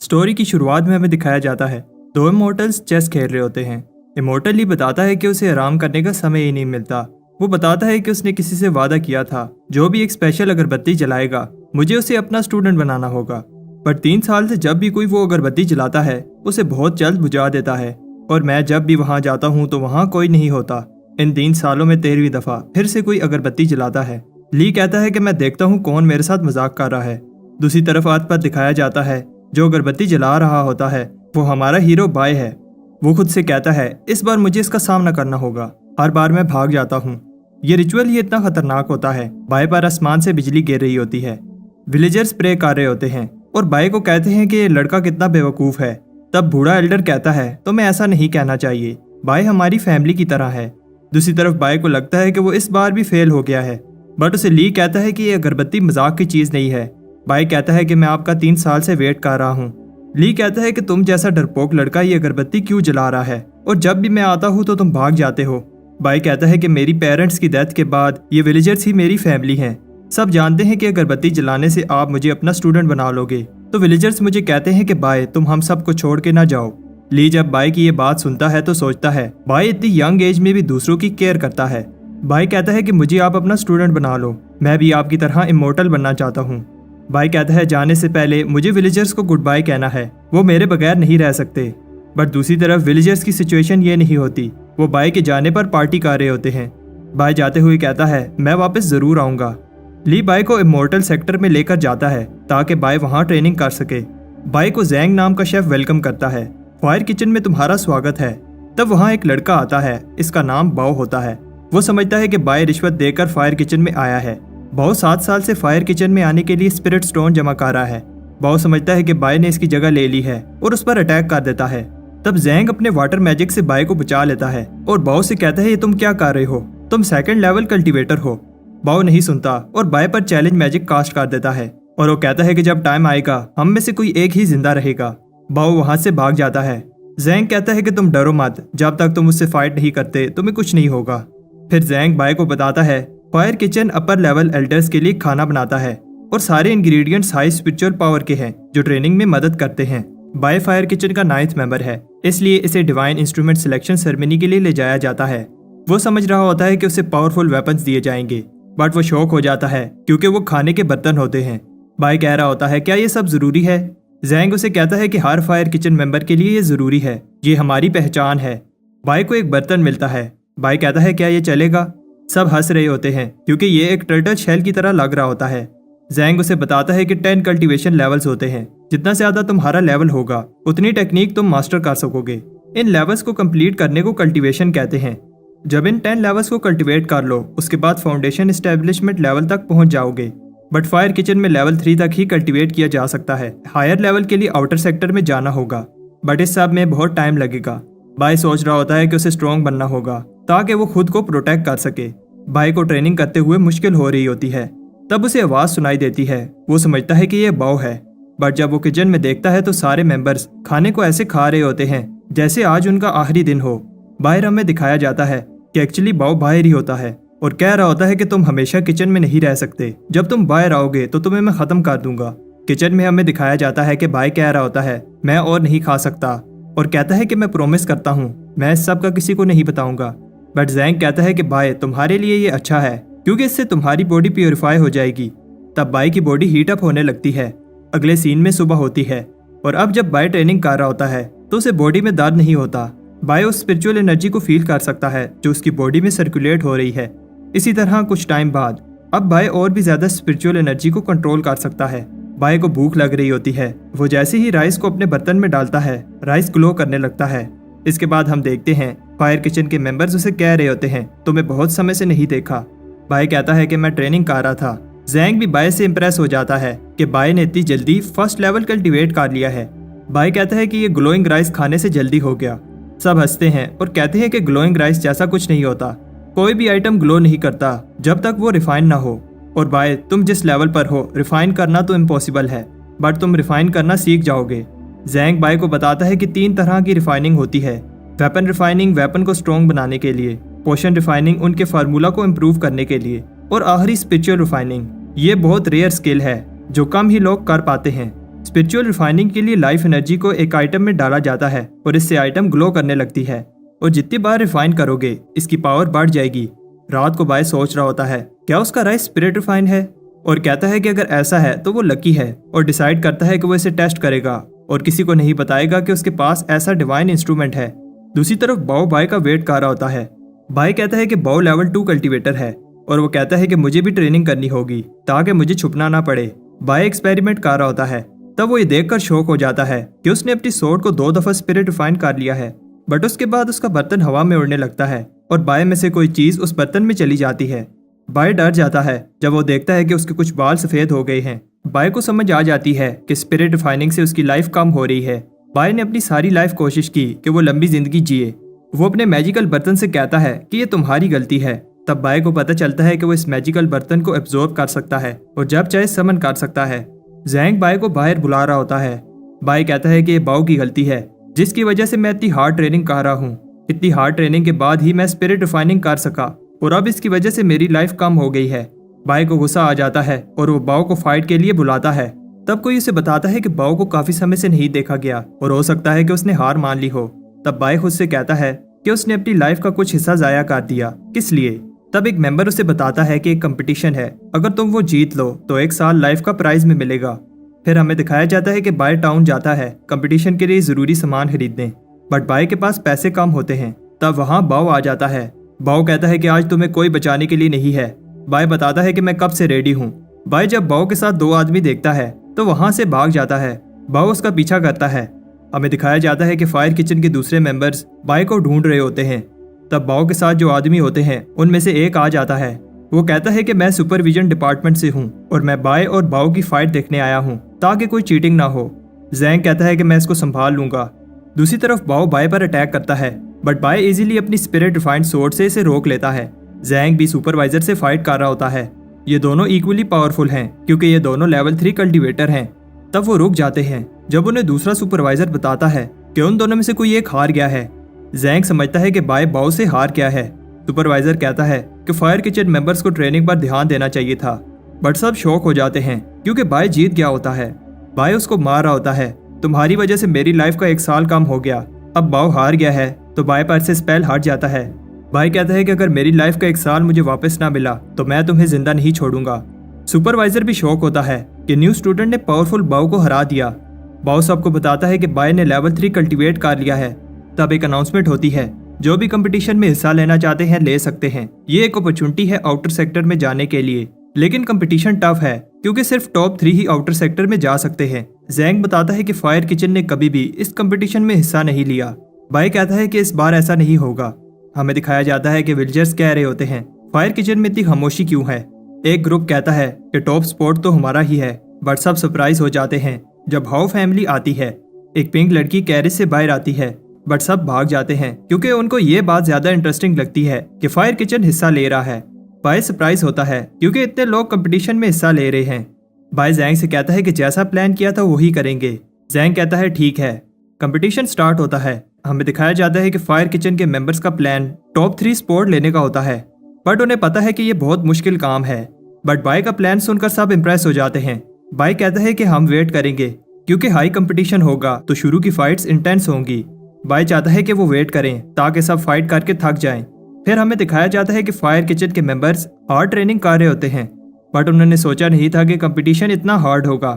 Story की शुरुआत में हमें दिखाया जाता है दो इमोर्टल्स चेस खेल रहे होते हैं। इमोर्टल ही बताता है कि उसे आराम करने का समय ही नहीं मिलता। वो बताता है कि उसने किसी से वादा किया था जो भी एक स्पेशल अगरबत्ती जलाएगा मुझे उसे अपना स्टूडेंट बनाना होगा। पर 3 साल से जब भी कोई वो अगरबत्ती जलाता है उसे बहुत जल्द बुझा देता है और मैं जब भी वहाँ जाता हूँ तो वहाँ कोई नहीं होता। इन 3 सालों में 13वीं दफा फिर से कोई अगरबत्ती जलाता है। ली कहता है कि मैं देखता हूँ कौन मेरे साथ मजाक कर रहा है। दूसरी तरफ आत पर दिखाया जाता है जो अगरबत्ती जला रहा होता है वो हमारा हीरो बाय है। वो खुद से कहता है इस बार मुझे इसका सामना करना होगा, हर बार मैं भाग जाता हूँ। ये रिचुअल ही इतना खतरनाक होता है। बाय पर आसमान से बिजली गिर रही होती है। विलेजर्स प्रे कर रहे होते हैं और बाय को कहते हैं कि ये लड़का कितना बेवकूफ़ है। तब बूढ़ा एल्डर कहता है तो मैं ऐसा नहीं कहना चाहिए, बाय हमारी फैमिली की तरह है। दूसरी तरफ बाय को लगता है कि वो इस बार भी फेल हो गया है, बट उसे ली कहता है कि ये अगरबत्ती मजाक की चीज़ नहीं है। बाय कहता है कि मैं आपका 3 साल से वेट कर रहा हूँ। ली कहता है कि तुम जैसा डरपोक लड़का ये अगरबत्ती क्यों जला रहा है और जब भी मैं आता हूँ तो तुम भाग जाते हो। बाय कहता है कि मेरी पेरेंट्स की डेथ के बाद ये विलेजर्स ही मेरी फैमिली हैं। सब जानते हैं कि अगरबत्ती जलाने से आप मुझे अपना स्टूडेंट बना लोगे। तो विलेजर्स मुझे कहते हैं कि बाय तुम हम सबको छोड़ के ना जाओ। ली जब बाय की ये बात सुनता है तो सोचता है बाय इतनी यंग एज में भी दूसरों की केयर करता है। बाय कहता है कि मुझे आप अपना स्टूडेंट बना लो, मैं भी आपकी तरह इमोर्टल बनना चाहता हूँ। बाय कहता है जाने से पहले मुझे विलेजर्स को गुड बाय कहना है, वो मेरे बगैर नहीं रह सकते। बट दूसरी तरफ विलेजर्स की सिचुएशन ये नहीं होती। वो बाय के जाने पर पार्टी कर रहे होते हैं। बाय जाते हुए कहता है मैं वापस जरूर आऊंगा। ली बाय को इमोर्टल सेक्टर में लेकर जाता है ताकि बाय वहां ट्रेनिंग कर सके। बाय को जैंग नाम का शेफ वेलकम करता है। फायर किचन में तुम्हारा स्वागत है। तब वहां एक लड़का आता है, इसका नाम बाओ होता है। वो समझता है कि बाय रिश्वत देकर फायर किचन में आया है। बाओ 7 साल से फायर किचन में आने के लिए स्पिरिट स्टोन जमा कर रहा है। बाओ समझता है कि बाय ने इसकी जगह ले ली है और उस पर अटैक कर देता है। तब जैंग अपने वाटर मैजिक से बाय को बचा लेता है और बाओ से कहता है ये तुम क्या कर रहे हो, तुम 2nd लेवल कल्टीवेटर हो। बाओ नहीं सुनता और बाय पर चैलेंज मैजिक कास्ट कर देता है और वो कहता है कि जब टाइम आएगा हम में से कोई एक ही जिंदा रहेगा। बाओ वहां से भाग जाता है। जैंग कहता है कि तुम डरो मत, जब तक तुम उससे फाइट नहीं करते तुम्हें कुछ नहीं होगा। फिर जैंग बाय को बताता है fire kitchen upper level elders के लिए खाना बनाता है और सारे इंग्रेडिएंट्स हाई स्पिरिचुअल पावर के हैं जो ट्रेनिंग में मदद करते हैं। बाय फायर किचन का 9th मेंबर है, इसलिए इसे डिवाइन इंस्ट्रूमेंट सिलेक्शन सेरेमनी के लिए ले जाया जाता है। वो समझ रहा होता है कि उसे पावरफुल वेपन्स दिए जाएंगे, बट वो शॉक हो जाता है क्योंकि वो खाने के बर्तन होते हैं। बाय कह रहा होता है क्या ये सब जरूरी है। जैंग उसे कहता है कि हर फायर किचन मेंबर के लिए ये जरूरी है, ये हमारी पहचान है। बाय को एक बर्तन मिलता है। बाय कहता है क्या ये चलेगा। सब हंस रहे होते हैं क्योंकि ये एक टर्टल शेल की तरह लग रहा होता है। जैंग उसे बताता है कि 10 कल्टीवेशन लेवल्स होते हैं, जितना ज्यादा तुम्हारा लेवल होगा उतनी टेक्निक तुम मास्टर कर सकोगे। इन लेवल्स को कंप्लीट करने को कल्टीवेशन कहते हैं। जब इन 10 लेवल्स को कल्टीवेट कर लो उसके बाद फाउंडेशन एस्टेब्लिशमेंट लेवल तक पहुंच जाओगे। बट फायर किचन में लेवल 3 तक ही कल्टीवेट किया जा सकता है। हायर लेवल के लिए आउटर सेक्टर में जाना होगा, बट इस सब में बहुत टाइम लगेगा। बाय सोच रहा होता है कि उसे स्ट्रॉन्ग बनना होगा ताकि वो खुद को प्रोटेक्ट कर सके। बाय को ट्रेनिंग करते हुए मुश्किल हो रही होती है। तब उसे आवाज सुनाई देती है। वो समझता है कि ये बाओ है, बट जब वो किचन में देखता है तो सारे मेंबर्स खाने को ऐसे खा रहे होते हैं जैसे आज उनका आखिरी दिन हो। बाहर में दिखाया जाता है कि एक्चुअली बाओ बाहर ही होता है और कह रहा होता है कि तुम हमेशा किचन में नहीं रह सकते, जब तुम बाहर आओगे तो तुम्हें मैं खत्म कर दूंगा। किचन में हमें दिखाया जाता है कि बाय कह रहा होता है मैं और नहीं खा सकता और कहता है कि मैं प्रॉमिस करता हूँ मैं इस सब का किसी को नहीं बताऊंगा। बट जैंग कहता है कि बाय तुम्हारे लिए ये अच्छा है क्योंकि इससे तुम्हारी बॉडी प्योरीफाई हो जाएगी। तब बाय की बॉडी हीट अप होने लगती है। अगले सीन में सुबह होती है और अब जब बाय ट्रेनिंग कर रहा होता है तो उसे बॉडी में दर्द नहीं होता। बाय उस स्पिरिचुअल एनर्जी को फील कर सकता है जो उसकी बॉडी में सर्कुलेट हो रही है। इसी तरह कुछ टाइम बाद अब बाय और भी ज्यादा स्पिरिचुअल एनर्जी को कंट्रोल कर सकता है। बाय को भूख लग रही होती है। वो जैसे ही राइस को अपने बर्तन में डालता है राइस ग्लो करने लगता है। इसके बाद हम देखते हैं फायर किचन के मेंबर्स उसे कह रहे होते हैं तुम्हें बहुत समय से नहीं देखा। बाय कहता है कि मैं ट्रेनिंग कर रहा था। जैंग भी बाय से इंप्रेस हो जाता है कि बाय ने इतनी जल्दी 1st लेवल कल्टीवेट कर लिया है। बाय कहता है कि ये ग्लोइंग राइस खाने से जल्दी हो गया। सब हंसते हैं और कहते हैं कि ग्लोइंग राइस जैसा कुछ नहीं होता, कोई भी आइटम ग्लो नहीं करता जब तक वो रिफाइन ना हो। और बाय तुम जिस लेवल पर हो रिफाइन करना तो इम्पॉसिबल है, बट तुम रिफाइन करना सीख जाओगे। जैंग बाय को बताता है कि 3 तरह की रिफाइनिंग होती है। वेपन रिफाइनिंग वेपन को स्ट्रॉन्ग बनाने के लिए, पोशन रिफाइनिंग उनके फार्मूला को इम्प्रूव करने के लिए और आखिरी स्पिरिचुअल रिफाइनिंग। ये बहुत रेयर स्किल है जो कम ही लोग कर पाते हैं। स्पिरिचुअल रिफाइनिंग के लिए लाइफ एनर्जी को एक आइटम में डाला जाता है और इससे आइटम ग्लो करने लगती है और जितनी बार रिफाइन करोगे इसकी पावर बढ़ जाएगी। रात को बाय सोच रहा होता है क्या उसका राइस स्पिरिट रिफाइन है और कहता है कि अगर ऐसा है तो वो लकी है और डिसाइड करता है कि वो इसे टेस्ट करेगा और किसी को नहीं बताएगा कि उसके पास ऐसा डिवाइन इंस्ट्रूमेंट है। दूसरी तरफ बाओ बाय का वेट कर रहा होता है। बाय कहता है कि बाओ लेवल 2 कल्टीवेटर है और वो कहता है कि मुझे भी ट्रेनिंग करनी होगी ताकि मुझे छुपना ना पड़े। बाय एक्सपेरिमेंट कर रहा होता है, तब वो ये देखकर शौक हो जाता है कि उसने अपनी सोर्ड को 2 दफा स्पिरिट रिफाइन कर लिया है। बट उसके बाद उसका बर्तन हवा में उड़ने लगता है और बाय में से कोई चीज उस बर्तन में चली जाती है। बाय डर जाता है जब वो देखता है कि उसके कुछ बाल सफेद हो गए हैं। बाय को समझ आ जाती है कि स्पिरिट रिफाइनिंग से उसकी लाइफ कम हो रही है। बाय ने अपनी सारी लाइफ कोशिश की कि वो लंबी जिंदगी जिए। वो अपने मैजिकल बर्तन से कहता है कि ये तुम्हारी गलती है। तब बाय को पता चलता है कि वो इस मैजिकल बर्तन को एब्जॉर्ब कर सकता है और जब चाहे समन कर सकता है। जैंग बाय को बाहर बुला रहा होता है। बाय कहता है कि ये बाओ की गलती है जिसकी वजह से मैं इतनी हार्ड ट्रेनिंग कर रहा हूँ। इतनी हार्ड ट्रेनिंग के बाद ही मैं स्पिरिट रिफाइनिंग कर सका और अब इसकी वजह से मेरी लाइफ कम हो गई है। बाय को गुस्सा आ जाता है और वो बाओ को फाइट के लिए बुलाता है। तब कोई उसे बताता है कि बाओ को काफी समय से नहीं देखा गया और हो सकता है कि उसने हार मान ली हो। तब बाय खुद से कहता है कि उसने अपनी लाइफ का कुछ हिस्सा जाया कर दिया, किस लिए। तब एक मेंबर उसे बताता है कि एक कंपटीशन है, अगर तुम वो जीत लो तो 1 साल लाइफ का प्राइज में मिलेगा। फिर हमें दिखाया जाता है कि बाय टाउन जाता है कंपटीशन के लिए जरूरी सामान खरीदने, बट बाय के पास पैसे कम होते हैं। तब वहाँ बाओ आ जाता है। बाओ कहता है कि आज तुम्हें कोई बचाने के लिए नहीं है। बाय बताता है कि मैं कब से रेडी हूँ। बाय जब बाओ के साथ 2 आदमी देखता है तो वहां से भाग जाता है। बाओ उसका पीछा करता है। हमें दिखाया जाता है कि फायर किचन के दूसरे मेंबर्स बाय को ढूंढ रहे होते हैं। तब बाओ के साथ जो आदमी होते हैं उनमें से एक आ जाता है। वो कहता है कि मैं सुपरविजन डिपार्टमेंट से हूँ और मैं बाय और बाओ की फाइट देखने आया हूँ ताकि कोई चीटिंग ना हो। जैंग कहता है कि मैं इसको संभाल लूंगा। दूसरी तरफ बाओ बाय पर अटैक करता है बट बाय इजीली अपनी स्पिरिट रिफाइंड सोर्ड से इसे रोक लेता है। जैंग भी सुपरवाइजर से फाइट कर रहा होता है। ये दोनों इक्वली पावरफुल हैं क्योंकि ये दोनों लेवल 3 कल्टीवेटर हैं। तब वो रुक जाते हैं जब उन्हें दूसरा सुपरवाइजर बताता है कि उन दोनों में से कोई एक हार गया है। जैंग समझता है कि बाय बाओ से हार गया है। सुपरवाइजर कहता है कि फायर किचन मेंबर्स को ट्रेनिंग पर ध्यान देना चाहिए था, बट सब शॉक हो जाते हैं क्योंकि बाय जीत गया होता है। बाय उसको मार रहा होता है, तुम्हारी वजह से मेरी लाइफ का 1 साल कम हो गया। अब बाओ हार गया है तो बाय पर से स्पेल हट जाता है। बाय कहता है कि अगर मेरी लाइफ का 1 साल मुझे वापस ना मिला तो मैं तुम्हें जिंदा नहीं छोड़ूंगा। सुपरवाइजर भी शॉक होता है कि न्यू स्टूडेंट ने पावरफुल बाओ को हरा दिया। बाओ सबको बताता है कि बाय ने लेवल 3 कल्टीवेट कर लिया है। तब एक अनाउंसमेंट होती है, जो भी कंपटीशन में हिस्सा लेना चाहते हैं ले सकते हैं। ये एक अपॉर्चुनिटी है आउटर सेक्टर में जाने के लिए, लेकिन कंपटीशन टफ है क्योंकि सिर्फ टॉप 3 ही आउटर सेक्टर में जा सकते हैं। जैंग बताता है कि फायर किचन ने कभी भी इस कंपटीशन में हिस्सा नहीं लिया। बाय कहता है कि इस बार ऐसा नहीं होगा। हमें दिखाया जाता है कि विलेजर्स कह रहे होते हैं फायर किचन में इतनी खामोशी क्यों है। एक ग्रुप कहता है कि टॉप स्पॉट तो हमारा ही है, बट सब सरप्राइज हो जाते हैं जब हाउ फैमिली आती है। एक पिंक लड़की कैरेज से बाहर आती है, बट सब भाग जाते हैं क्योंकि उनको ये बात ज्यादा इंटरेस्टिंग लगती है कि फायर किचन हिस्सा ले रहा है। बाय सरप्राइज होता है क्योंकि इतने लोग कंपटीशन में हिस्सा ले रहे हैं। बाय जैंग से कहता है कि जैसा प्लान किया था वही करेंगे। जैंग कहता है ठीक है। कंपटीशन स्टार्ट होता है। हमें दिखाया जाता है कि फायर किचन के मेंबर्स का प्लान टॉप 3 स्पॉट लेने का होता है, बट उन्हें पता है कि ये बहुत मुश्किल काम है। बट बाय का प्लान सुनकर सब इम्प्रेस हो जाते हैं। बाय कहता है कि हम वेट करेंगे क्योंकि हाई कंपटीशन होगा तो शुरू की फाइट्स इंटेंस होंगी। बाय चाहता है कि वो वेट करें ताकि सब फाइट करके थक जाएं। फिर हमें दिखाया जाता है कि फायर किचन के मेंबर्स हार्ड ट्रेनिंग कर रहे होते हैं, बट उन्होंने सोचा नहीं था कि कंपटीशन इतना हार्ड होगा।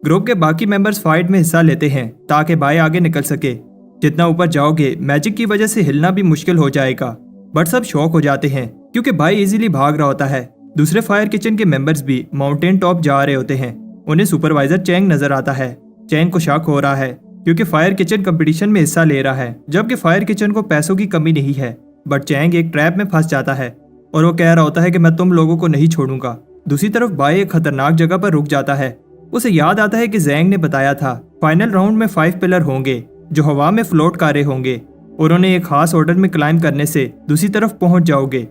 ग्रुप के बाकी मेंबर्स फाइट में हिस्सा लेते हैं ताकि बाय आगे निकल सके। जितना ऊपर जाओगे मैजिक की वजह से हिलना भी मुश्किल हो जाएगा, बट सब शॉक हो जाते हैं क्योंकि बाय इजीली भाग रहा होता है। दूसरे फायर किचन के मेंबर्स भी माउंटेन टॉप जा रहे होते हैं। उन्हें सुपरवाइजर चैंग नजर आता है। चैंग को शक हो रहा है क्योंकि फायर किचन कंपटीशन में हिस्सा ले रहा है, जबकि फायर किचन को पैसों की कमी नहीं है। बट चैंग एक ट्रैप में फंस जाता है और वो कह रहा होता है कि मैं तुम लोगों को नहीं छोड़ूंगा। दूसरी तरफ बाय एक खतरनाक जगह पर रुक जाता है। उसे याद आता है कि जैंग ने बताया था फाइनल राउंड में 5 पिलर होंगे जो हवा में फ्लोट कर रहे होंगे और उन्हें एक खास ऑर्डर में क्लाइंब करने से दूसरी तरफ पहुंच जाओगे।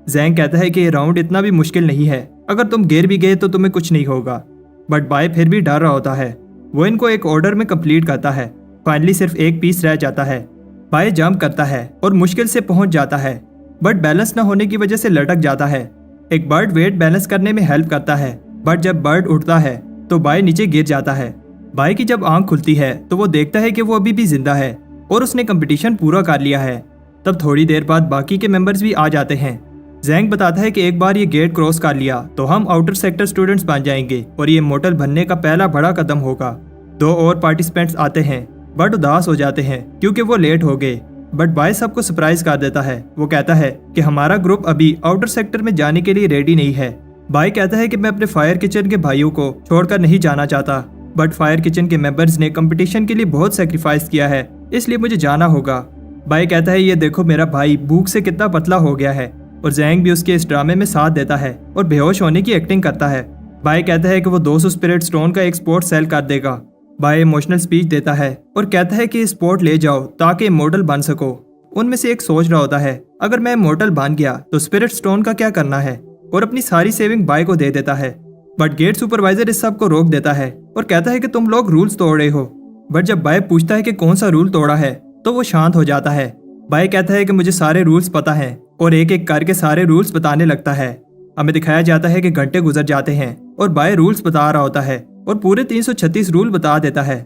जैंग कहता है कि ये राउंड इतना भी मुश्किल नहीं है, अगर तुम गिर भी गए तो तुम्हें कुछ नहीं होगा। बट बाय फिर भी डर रहा होता है। वो इनको एक ऑर्डर में कंप्लीट करता है। फाइनली सिर्फ एक पीस रह जाता है। बाय जंप करता है और मुश्किल से पहुंच जाता है, बट बैलेंस न होने की वजह से लटक जाता है। एक बर्ड वेट बैलेंस करने में हेल्प करता है, बट जब बर्ड उठता है तो बाय नीचे गिर जाता है। बाई की जब आंख खुलती है तो वो देखता है कि वो अभी भी जिंदा है और उसने कंपटीशन पूरा कर लिया है। तब थोड़ी देर बाद बाकी के मेंबर्स भी आ जाते हैं। जैंग बताता है कि एक बार ये गेट क्रॉस कर लिया तो हम आउटर सेक्टर स्टूडेंट्स बन जाएंगे और ये इमॉर्टल बनने का पहला बड़ा कदम होगा। 2 और पार्टिसिपेंट्स आते हैं बट उदास हो जाते हैं क्योंकि वो लेट हो गए। बट बाय सबको सरप्राइज कर देता है। वो कहता है कि हमारा ग्रुप अभी आउटर सेक्टर में जाने के लिए रेडी नहीं है। बाय कहता है कि मैं अपने फायर किचन के भाइयों को छोड़कर नहीं जाना चाहता, बट फायर किचन के मेंबर्स ने कंपटीशन के लिए बहुत सेक्रीफाइस किया है, इसलिए मुझे जाना होगा। बाय कहता है ये देखो मेरा भाई भूख से कितना पतला हो गया है, और जैंग भी उसके इस ड्रामे में साथ देता है और बेहोश होने की एक्टिंग करता है। बाय कहता है कि वो 200 स्पिरिट स्टोन का एक स्पोर्ट सेल कर देगा। बाय इमोशनल स्पीच देता है और कहता है कि स्पोर्ट ले जाओ ताकि इमॉर्टल बन सको। उनमें से एक सोच रहा होता है अगर मैं इमॉर्टल बन गया तो स्पिरिट स्टोन का क्या करना है, और अपनी सारी सेविंग बाय को दे देता है। बट गेट सुपरवाइजर इस सब को रोक देता है और कहता है कि तुम लोग रूल्स तोड़ रहे हो। बट जब बाय पूछता है कि कौन सा रूल तोड़ा है तो वो शांत हो जाता है। बाय कहता है कि मुझे सारे रूल्स पता है और एक एक करके सारे रूल्स बताने लगता है। हमें दिखाया जाता है कि घंटे गुजर जाते हैं और बाय रूल्स बता रहा होता है और पूरे 336 रूल बता देता है।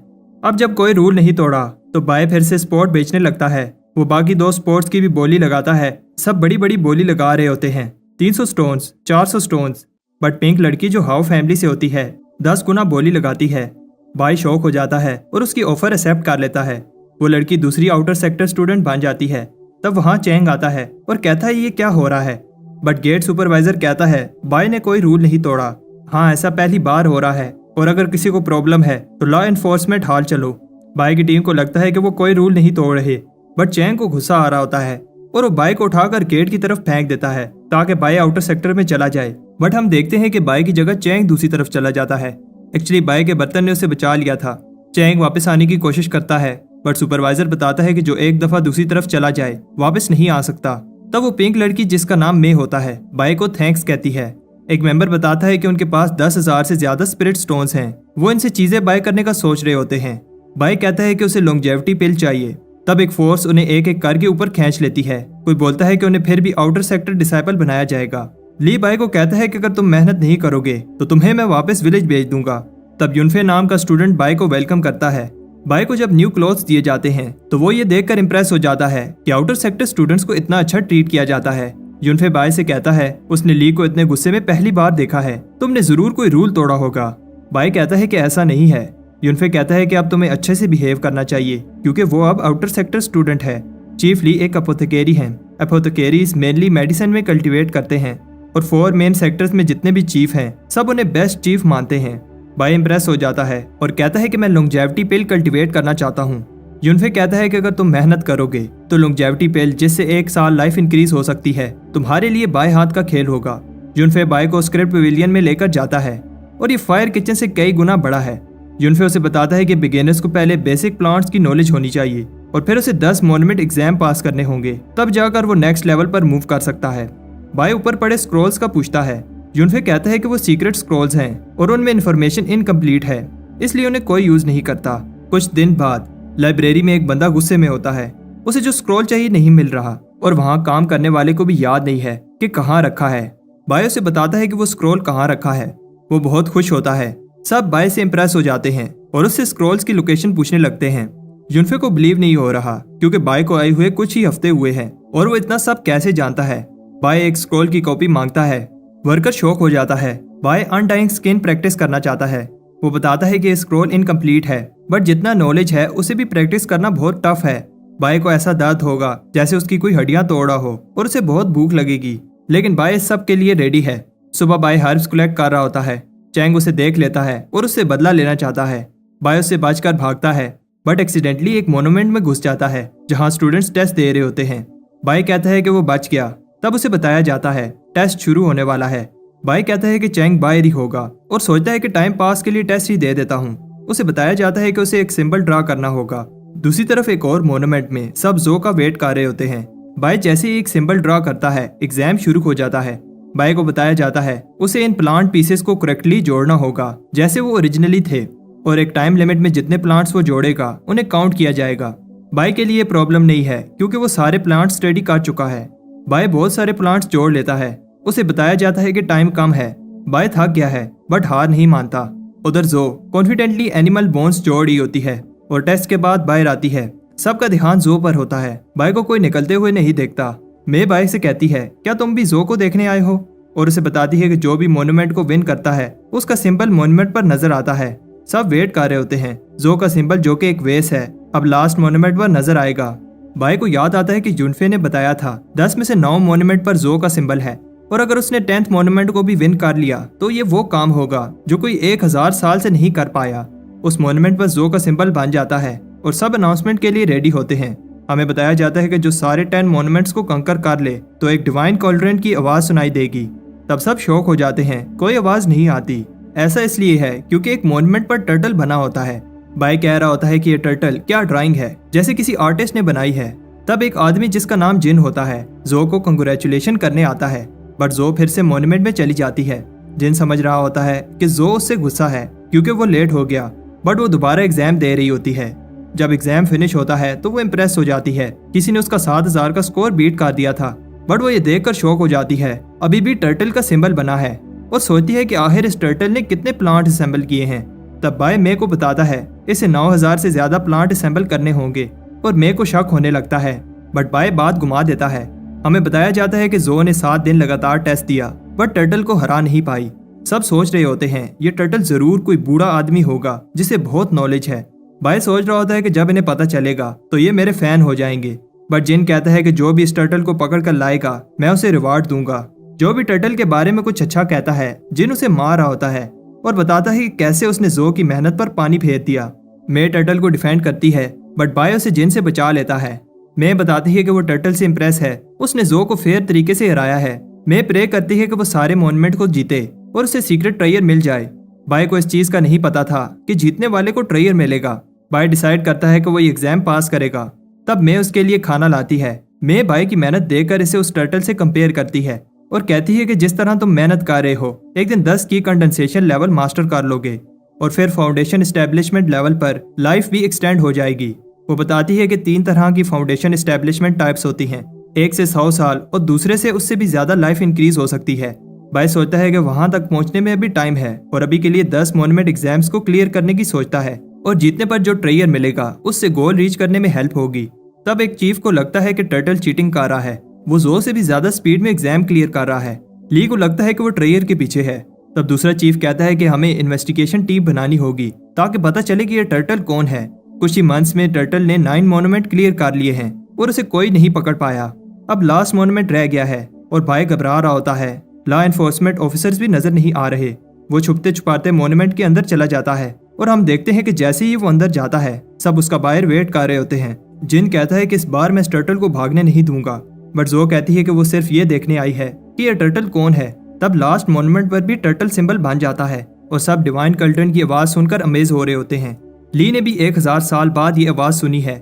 अब जब कोई रूल नहीं तोड़ा तो बाय फिर से स्पोर्ट बेचने लगता है। वो बाकी 2 स्पोर्ट्स की भी बोली लगाता है। सब बड़ी बड़ी बोली लगा रहे होते हैं, 300 स्टोन्स, 400 स्टोन्स। बट पिंक लड़की जो हाउ फैमिली से होती है 10 गुना बोली लगाती है। बाय शौक हो जाता है और उसकी ऑफर एक्सेप्ट कर लेता है। वो लड़की दूसरी आउटर सेक्टर स्टूडेंट बन जाती है। तब वहाँ चैंग आता है और कहता है ये क्या हो रहा है। बट गेट सुपरवाइजर कहता है बाय ने कोई रूल नहीं तोड़ा। हाँ, ऐसा पहली बार हो रहा है और अगर किसी को प्रॉब्लम है तो लॉ एनफोर्समेंट हाल चलो। बाय की टीम को लगता है कि वो कोई रूल नहीं तोड़ रहे, बट चैंग को गुस्सा आ रहा होता है और वो बाय को उठाकर गेट की तरफ फेंक देता है ताकि बाय आउटर सेक्टर में चला जाए। बट हम देखते हैं कि बाय की जगह चैंग दूसरी तरफ चला जाता है। एक्चुअली बाय के बर्तन ने उसे बचा लिया था। चैंग वापस आने की कोशिश करता है बट सुपरवाइजर बताता है कि जो एक दफा दूसरी तरफ चला जाए वापस नहीं आ सकता। तब वो पिंक लड़की जिसका नाम मे होता है बाय को थैंक्स कहती है। एक मेंबर बताता है कि उनके पास 10,000 से ज्यादा स्पिरिट स्टोन्स हैं। वो इनसे चीजें बाय करने का सोच रहे होते हैं। बाय कहता है कि उसे लॉन्जेविटी पिल चाहिए। तब एक फोर्स उन्हें एक एक करके ऊपर खींच लेती है। कोई बोलता है कि उन्हें फिर भी आउटर सेक्टर डिसाइपल बनाया जाएगा। ली बाय को कहता है कि अगर तुम मेहनत नहीं करोगे तो तुम्हें मैं वापस विलेज भेज दूंगा। तब यूनफे नाम का स्टूडेंट बाय को वेलकम करता है। बाय को जब न्यू क्लोथ्स दिए जाते हैं तो वो ये देखकर इंप्रेस हो जाता है कि आउटर सेक्टर स्टूडेंट्स को इतना अच्छा ट्रीट किया जाता है। यूनफे बाय से कहता है उसने ली को इतने गुस्से में पहली बार देखा है, तुमने जरूर कोई रूल तोड़ा होगा। बाय कहता है कि ऐसा नहीं है। यूनफे कहता है कि अब तुम्हें अच्छे से बिहेव करना चाहिए क्योंकि वो अब आउटर सेक्टर स्टूडेंट है। चीफ ली एक अपोथेकेरी हैं। अपोथेकेरीज मेनली मेडिसिन में कल्टीवेट करते हैं और 4 मेन सेक्टर्स में जितने भी चीफ हैं सब उन्हें बेस्ट चीफ मानते हैं। बाय इंप्रेस हो जाता है और कहता है कि मैं लॉन्जेविटी पिल कल्टीवेट करना चाहता हूँ। यूनफे कहता है कि अगर तुम मेहनत करोगे तो लॉन्जेविटी पिल जिससे 1 साल लाइफ इंक्रीज हो सकती है तुम्हारे लिए बाय हाथ का खेल होगा। यूनफे बाय को स्क्रिप्ट पवेलियन में लेकर जाता है और ये फायर किचन से कई गुना बड़ा है। यूनफे उसे बताता है कि बिगिनर्स को पहले बेसिक प्लांट्स की नॉलेज होनी चाहिए और फिर उसे 10 मॉन्यूमेंट एग्जाम पास करने होंगे, तब जाकर वो नेक्स्ट लेवल पर मूव कर सकता है। बाय ऊपर पड़े स्क्रॉल्स का पूछता है। यूनफे कहता है कि वो सीक्रेट स्क्रॉल्स हैं और उनमें इन्फॉर्मेशन इनकम्प्लीट है, इसलिए उन्हें कोई यूज नहीं करता। कुछ दिन बाद लाइब्रेरी में एक बंदा गुस्से में होता है। उसे जो स्क्रॉल चाहिए नहीं मिल रहा और वहाँ काम करने वाले को भी याद नहीं है कि कहाँ रखा है। बाय उसे बताता है कि वो स्क्रॉल कहाँ रखा है। वो बहुत खुश होता है। सब बाय से इंप्रेस हो जाते हैं और उससे स्क्रॉल्स की लोकेशन पूछने लगते हैं। यूनफे को बिलीव नहीं हो रहा क्योंकि बाय को आए हुए कुछ ही हफ्ते हुए हैं और वो इतना सब कैसे जानता है। बाय एक स्क्रॉल की कॉपी मांगता है। वर्कर शॉक हो जाता है। बाय अनडाइंग स्किन प्रैक्टिस करना चाहता है। वो बताता है कि स्क्रॉल इनकम्प्लीट है, बट जितना नॉलेज है उसे भी प्रैक्टिस करना बहुत टफ है। बाय को ऐसा दर्द होगा जैसे उसकी कोई हड्डियां तोड़ा हो और उसे बहुत भूख लगेगी, लेकिन बाय इस सब के लिए रेडी है। सुबह बाय हर्ब्स कलेक्ट कर रहा होता है। चैंग उसे देख लेता है और उससे बदला लेना चाहता है। बाय उससे बचकर भागता है बट एक्सीडेंटली एक मोन्यूमेंट में घुस जाता है जहां स्टूडेंट्स टेस्ट दे रहे होते हैं। बाय कहता है कि वो बच गया। तब उसे बताया जाता है टेस्ट शुरू होने वाला है। बाय कहता है कि चैंग बाहर ही होगा और सोचता है कि टाइम पास के लिए टेस्ट ही दे देता हूँ। उसे बताया जाता है कि उसे एक सिंबल ड्रा करना होगा। दूसरी तरफ एक और मोन्यूमेंट में सब जो का वेट कर रहे होते हैं। बाय जैसे ही एक सिंबल ड्रा करता है एग्जाम शुरू हो जाता है। बाय को बताया जाता है उसे इन प्लांट पीसेस को करेक्टली जोड़ना होगा जैसे वो ओरिजिनली थे और एक टाइम लिमिट में जितने प्लांट्स वो जोड़ेगा उन्हें काउंट किया जाएगा। बाय के लिए प्रॉब्लम नहीं है क्योंकि वो सारे प्लांट्स स्टडी कर चुका है। बाय बहुत सारे प्लांट्स जोड़ लेता है। उसे बताया जाता है कि टाइम कम है। बाय थक गया है बट हार नहीं मानता उधर जो कॉन्फिडेंटली एनिमल बोन्स जोड़ रही होती है और टेस्ट के बाद बाहर आती है। सबका ध्यान जो पर होता है। बाय को कोई निकलते हुए नहीं देखता। मैं बाय से कहती है, क्या तुम भी जो को देखने आए हो? और उसे बताती है कि जो भी मोन्यूमेंट को विन करता है उसका सिंबल मोन्यूमेंट पर नजर आता है। सब वेट कर रहे होते हैं। जो का सिंबल जो कि एक वेस है अब लास्ट मोन्यूमेंट पर नजर आएगा। बाय को याद आता है कि जुनफे ने बताया था 10 में से 9 मोन्यूमेंट पर जो का सिंबल है और अगर उसने 10th मोन्यूमेंट को भी विन कर लिया तो ये वो काम होगा जो कोई 1000 साल से नहीं कर पाया। उस मोन्यूमेंट पर जो का सिंबल बन जाता है और सब अनाउंसमेंट के लिए रेडी होते हैं। हमें बताया जाता है कि जो सारे 10 मोन्यूमेंट्स को कंकर कर ले तो एक डिवाइन कॉलरेंट की आवाज सुनाई देगी। तब सब शॉक हो जाते हैं, कोई आवाज नहीं आती। ऐसा इसलिए है क्योंकि एक मोन्यूमेंट पर टर्टल बना होता है। बाय कह रहा होता है कि ये टर्टल क्या ड्राइंग है, जैसे किसी आर्टिस्ट ने बनाई है। तब एक आदमी जिसका नाम जिन होता है जो को कंग्रेचुलेशन करने आता है, बट जो फिर से मोन्यूमेंट में चली जाती है। जिन समझ रहा होता है कि जो उससे गुस्सा है क्योंकि वो लेट हो गया, बट वो दोबारा एग्जाम दे रही होती है। जब एग्जाम फिनिश होता है तो वो इम्प्रेस हो जाती है। किसी ने उसका 7000 का स्कोर बीट कर दिया था, बट वो ये देखकर शॉक हो जाती है अभी भी टर्टल का सिंबल बना है और सोचती है कि आखिर इस टर्टल ने कितने प्लांट असेंबल किए हैं। तब बाय मे को बताता है इसे 9000 से ज्यादा प्लांट असेंबल करने होंगे और मे को शक होने लगता है, बट बाय बात घुमा देता है। हमें बताया जाता है कि जो ने 7 दिन लगातार टेस्ट दिया बट टर्टल को हरा नहीं पाई। सब सोच रहे होते हैं ये टर्टल जरूर कोई बूढ़ा आदमी होगा जिसे बहुत नॉलेज है। बाय सोच रहा होता है कि जब इन्हें पता चलेगा तो ये मेरे फैन हो जाएंगे, बट जिन कहता है कि जो भी इस टर्टल को पकड़ कर लाएगा मैं उसे रिवार्ड दूंगा। जो भी टर्टल के बारे में कुछ अच्छा कहता है, जिन उसे मार रहा होता है और बताता है कि कैसे उसने जो की मेहनत पर पानी फेर दिया। मे टर्टल को डिफेंड करती है बट बाय उसे जिन से बचा लेता है। मे बताती है कि वो टर्टल से इम्प्रेस है, उसने जो को फेयर तरीके से हराया है। मे प्रे करती है कि वो सारे मोन्यूमेंट को जीते और उसे सीक्रेट ट्रेयर मिल जाए। बाय को इस चीज का नहीं पता था कि जीतने वाले को ट्रेयर मिलेगा। बाय डिसाइड करता है कि वो एग्जाम पास करेगा। तब मे उसके लिए खाना लाती है। मे बाय की मेहनत देखकर इसे उस टर्टल से कंपेयर करती है और कहती है कि जिस तरह तुम मेहनत कर रहे हो एक दिन 10 की कंडेंसेशन लेवल मास्टर कर लोगे और फिर फाउंडेशन एस्टेब्लिशमेंट लेवल पर लाइफ भी एक्सटेंड हो जाएगी। वो बताती है कि 3 तरह की फाउंडेशन एस्टेब्लिशमेंट टाइप्स होती हैं, एक से 100 साल और दूसरे से उससे भी ज्यादा लाइफ इंक्रीज हो सकती है। बाय सोचता है कि वहां तक पहुंचने में अभी टाइम है और अभी के लिए 10 मोन्यूमेंट एग्जाम्स को क्लियर करने की सोचता है और जीतने पर जो ट्रेयर मिलेगा उससे गोल रीच करने में हेल्प होगी। तब एक चीफ को लगता है कि टर्टल चीटिंग कर रहा है, वो जो से भी ज्यादा स्पीड में एग्जाम क्लियर कर रहा है। ली को लगता है कि वो ट्रेयर के पीछे है। तब दूसरा चीफ कहता है कि हमें इन्वेस्टिगेशन टीम बनानी होगी ताकि पता चले कि ये टर्टल कौन है। कुछ ही मंथ्स में टर्टल ने 9 मोन्यूमेंट क्लियर कर लिए हैं और उसे कोई नहीं पकड़ पाया। अब लास्ट मोन्यूमेंट रह गया है और बाय घबरा रहा होता है। लॉ एनफोर्समेंट ऑफिसर्स भी नजर नहीं आ रहे। वो छुपते छुपाते मोन्यूमेंट के अंदर चला जाता है और हम देखते हैं कि जैसे ही वो अंदर जाता है सब उसका बाहर वेट कर रहे होते हैं। जिन कहता है कि इस बार मैं इस टर्टल को भागने नहीं दूंगा, बट जो कहती है कि वो सिर्फ ये देखने आई है कि ये टर्टल कौन है। तब लास्ट मोन्यूमेंट पर भी टर्टल सिंबल बन जाता है और सब डिवाइन कल्टन की आवाज सुनकर अमेज हो रहे होते हैं। ली ने भी 1000 साल बाद ये आवाज सुनी है।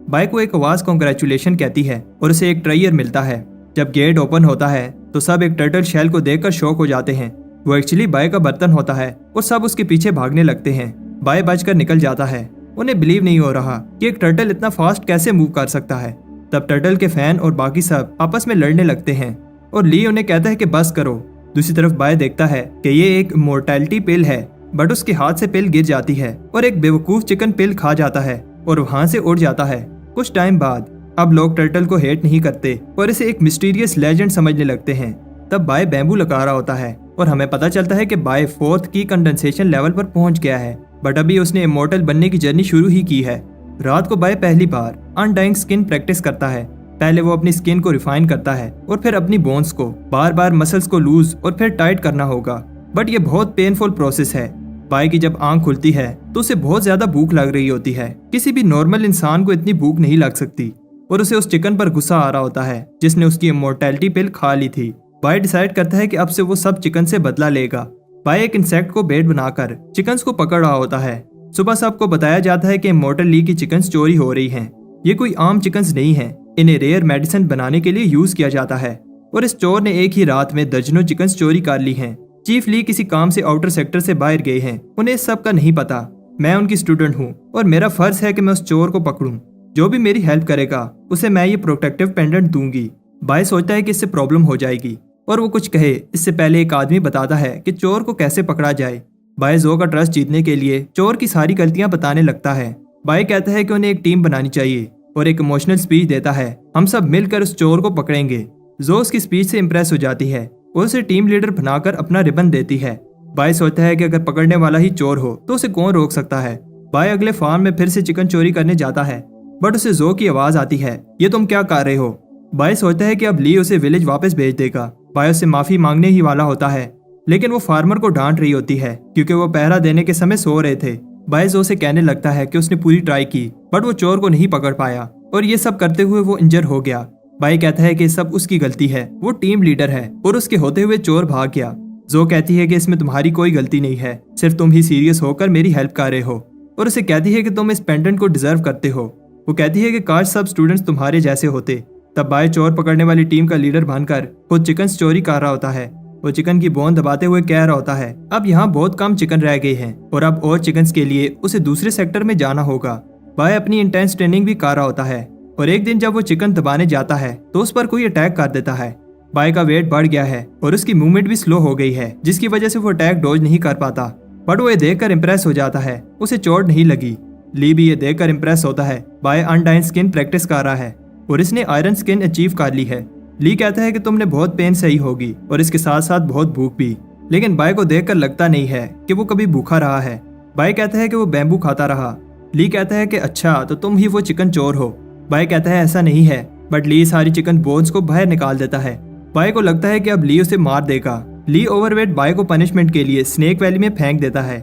बाय को एक आवाज कांग्रेचुलेशन कहती है और उसे एक ट्रेयर मिलता है। जब गेट ओपन होता है तो सब एक टर्टल शेल को देखकर शॉक हो जाते हैं। वो एक्चुअली बाय का बर्तन होता है और सब उसके पीछे भागने लगते हैं। बाय बचकर निकल जाता है। उन्हें बिलीव नहीं हो रहा कि एक टर्टल इतना फास्ट कैसे मूव कर सकता है। तब टर्टल के फैन और बाकी सब आपस में लड़ने लगते हैं और ली उन्हें कहता है कि बस करो। दूसरी तरफ बाय देखता है कि ये एक इमोर्टैलिटी पिल है, बट उसके हाथ से पिल गिर जाती है और एक बेवकूफ चिकन पिल खा जाता है और वहां से उड़ जाता है। कुछ टाइम बाद अब लोग टर्टल को हेट नहीं करते और इसे एक मिस्टीरियस लेजेंड समझने लगते हैं। तब बाय बैम्बू लगा रहा होता है और हमें पता चलता है कि बाय 4th की कंडेंसेशन लेवल पर पहुंच गया है, बट अभी उसने इमोर्टल बनने की जर्नी शुरू ही की है। रात को बाय पहली बार अनडाइंग स्किन प्रैक्टिस करता है। पहले वो अपनी स्किन को रिफाइन करता है और फिर अपनी बोन्स को बार बार मसल्स को लूज और फिर टाइट करना होगा, बट ये बहुत पेनफुल प्रोसेस है। बाय की जब आंख खुलती है तो उसे बहुत ज्यादा भूख लग रही होती है। किसी भी नॉर्मल इंसान को इतनी भूख नहीं लग सकती और उसे उस चिकन पर गुस्सा आ रहा होता है जिसने उसकी इमोर्टैलिटी पिल खा ली थी। बाय डिसाइड करता है कि अब से वो सब चिकन से बदला लेगा। बाय एक इंसेक्ट को बेट बनाकर चिकन्स को पकड़ रहा होता है। सुबह सबको बताया जाता है कि इमोर्टल ली की चिकन्स चोरी हो रही हैं। ये कोई आम चिकन्स नहीं है, इन्हें रेयर मेडिसिन बनाने के लिए यूज किया जाता है और इस चोर ने एक ही रात में दर्जनों चिकन्स चोरी कर ली हैं। चीफ ली किसी काम से आउटर सेक्टर से बाहर गए हैं, उन्हें इस सब का नहीं पता। मैं उनकी स्टूडेंट हूँ और मेरा फर्ज है कि मैं उस चोर को पकड़ूं। जो भी मेरी हेल्प करेगा उसे मैं ये प्रोटेक्टिव पेंडेंट दूंगी। बाय सोचता है कि इससे प्रॉब्लम हो जाएगी और वो कुछ कहे इससे पहले एक आदमी बताता है कि चोर को कैसे पकड़ा जाए। बाय जो का ट्रस्ट जीतने के लिए चोर की सारी गलतियां बताने लगता है। बाय कहता है कि उन्हें एक टीम बनानी चाहिए और एक इमोशनल स्पीच देता है, हम सब मिलकर उस चोर को पकड़ेंगे। जो उसकी स्पीच से इम्प्रेस हो जाती है और उसे टीम लीडर बनाकर अपना रिबन देती है। बाय सोचता है कि अगर पकड़ने वाला ही चोर हो तो उसे कौन रोक सकता है। बाय अगले फार्म में फिर से चिकन चोरी करने जाता है, बट उसे जो की आवाज आती है, ये तुम क्या कर रहे हो। बाय सोचता है कि अब ली उसे विलेज वापस भेज देगा। बाय उससे माफी मांगने ही वाला होता है, लेकिन वो फार्मर को डांट रही होती है क्योंकि वो पहरा देने के समय सो रहे थे। बाय जो से कहने लगता है कि उसने पूरी ट्राई की बट वो चोर को नहीं पकड़ पाया और ये सब करते हुए वो इंजर हो गया। बाय कहता है कि सब उसकी गलती है, वो टीम लीडर है और उसके होते हुए चोर भाग गया। जो कहती है कि इसमें तुम्हारी कोई गलती नहीं है, सिर्फ तुम ही सीरियस होकर मेरी हेल्प कर रहे हो, और उसे कहती है कि तुम इस पेंडेंट को डिजर्व करते हो। वो कहती है कि काश सब स्टूडेंट्स तुम्हारे जैसे होते। तब बाय चोर पकड़ने वाली टीम का लीडर बनकर खुद चिकन चोरी कर रहा होता है। वो चिकन की बोन दबाते हुए कह रहा होता है, अब यहाँ बहुत कम चिकन रह गए हैं और अब और चिकन के लिए उसे दूसरे सेक्टर में जाना होगा। बाय अपनी इंटेंस ट्रेनिंग भी कर रहा होता है और एक दिन जब वो चिकन दबाने जाता है तो उस पर कोई अटैक कर देता है। बाय का वेट बढ़ गया है और उसकी मूवमेंट भी स्लो हो गई है, जिसकी वजह से वो अटैक डॉज नहीं कर पाता। बट वो ये देखकर इम्प्रेस हो जाता है, उसे चोट नहीं लगी। ली भी ये देखकर इम्प्रेस होता है। बाय अनडाइन स्किन प्रैक्टिस कर रहा है और इसने आयरन स्किन अचीव कर ली है। ली कहता है कि तुमने बहुत पेन सही होगी और इसके साथ साथ बहुत भूख भी, लेकिन बाय को देखकर लगता नहीं है कि वो कभी भूखा रहा है। बाय कहता है कि वो बैम्बू खाता रहा। ली कहता है कि अच्छा तो तुम ही वो चिकन चोर हो। बाय कहता है ऐसा नहीं है, बट ली सारी चिकन बोन्स को बाहर निकाल देता है। बाय को लगता है कि अब ली उसे मार देगा। ली ओवरवेट बाय को पनिशमेंट के लिए स्नेक वैली में फेंक देता है।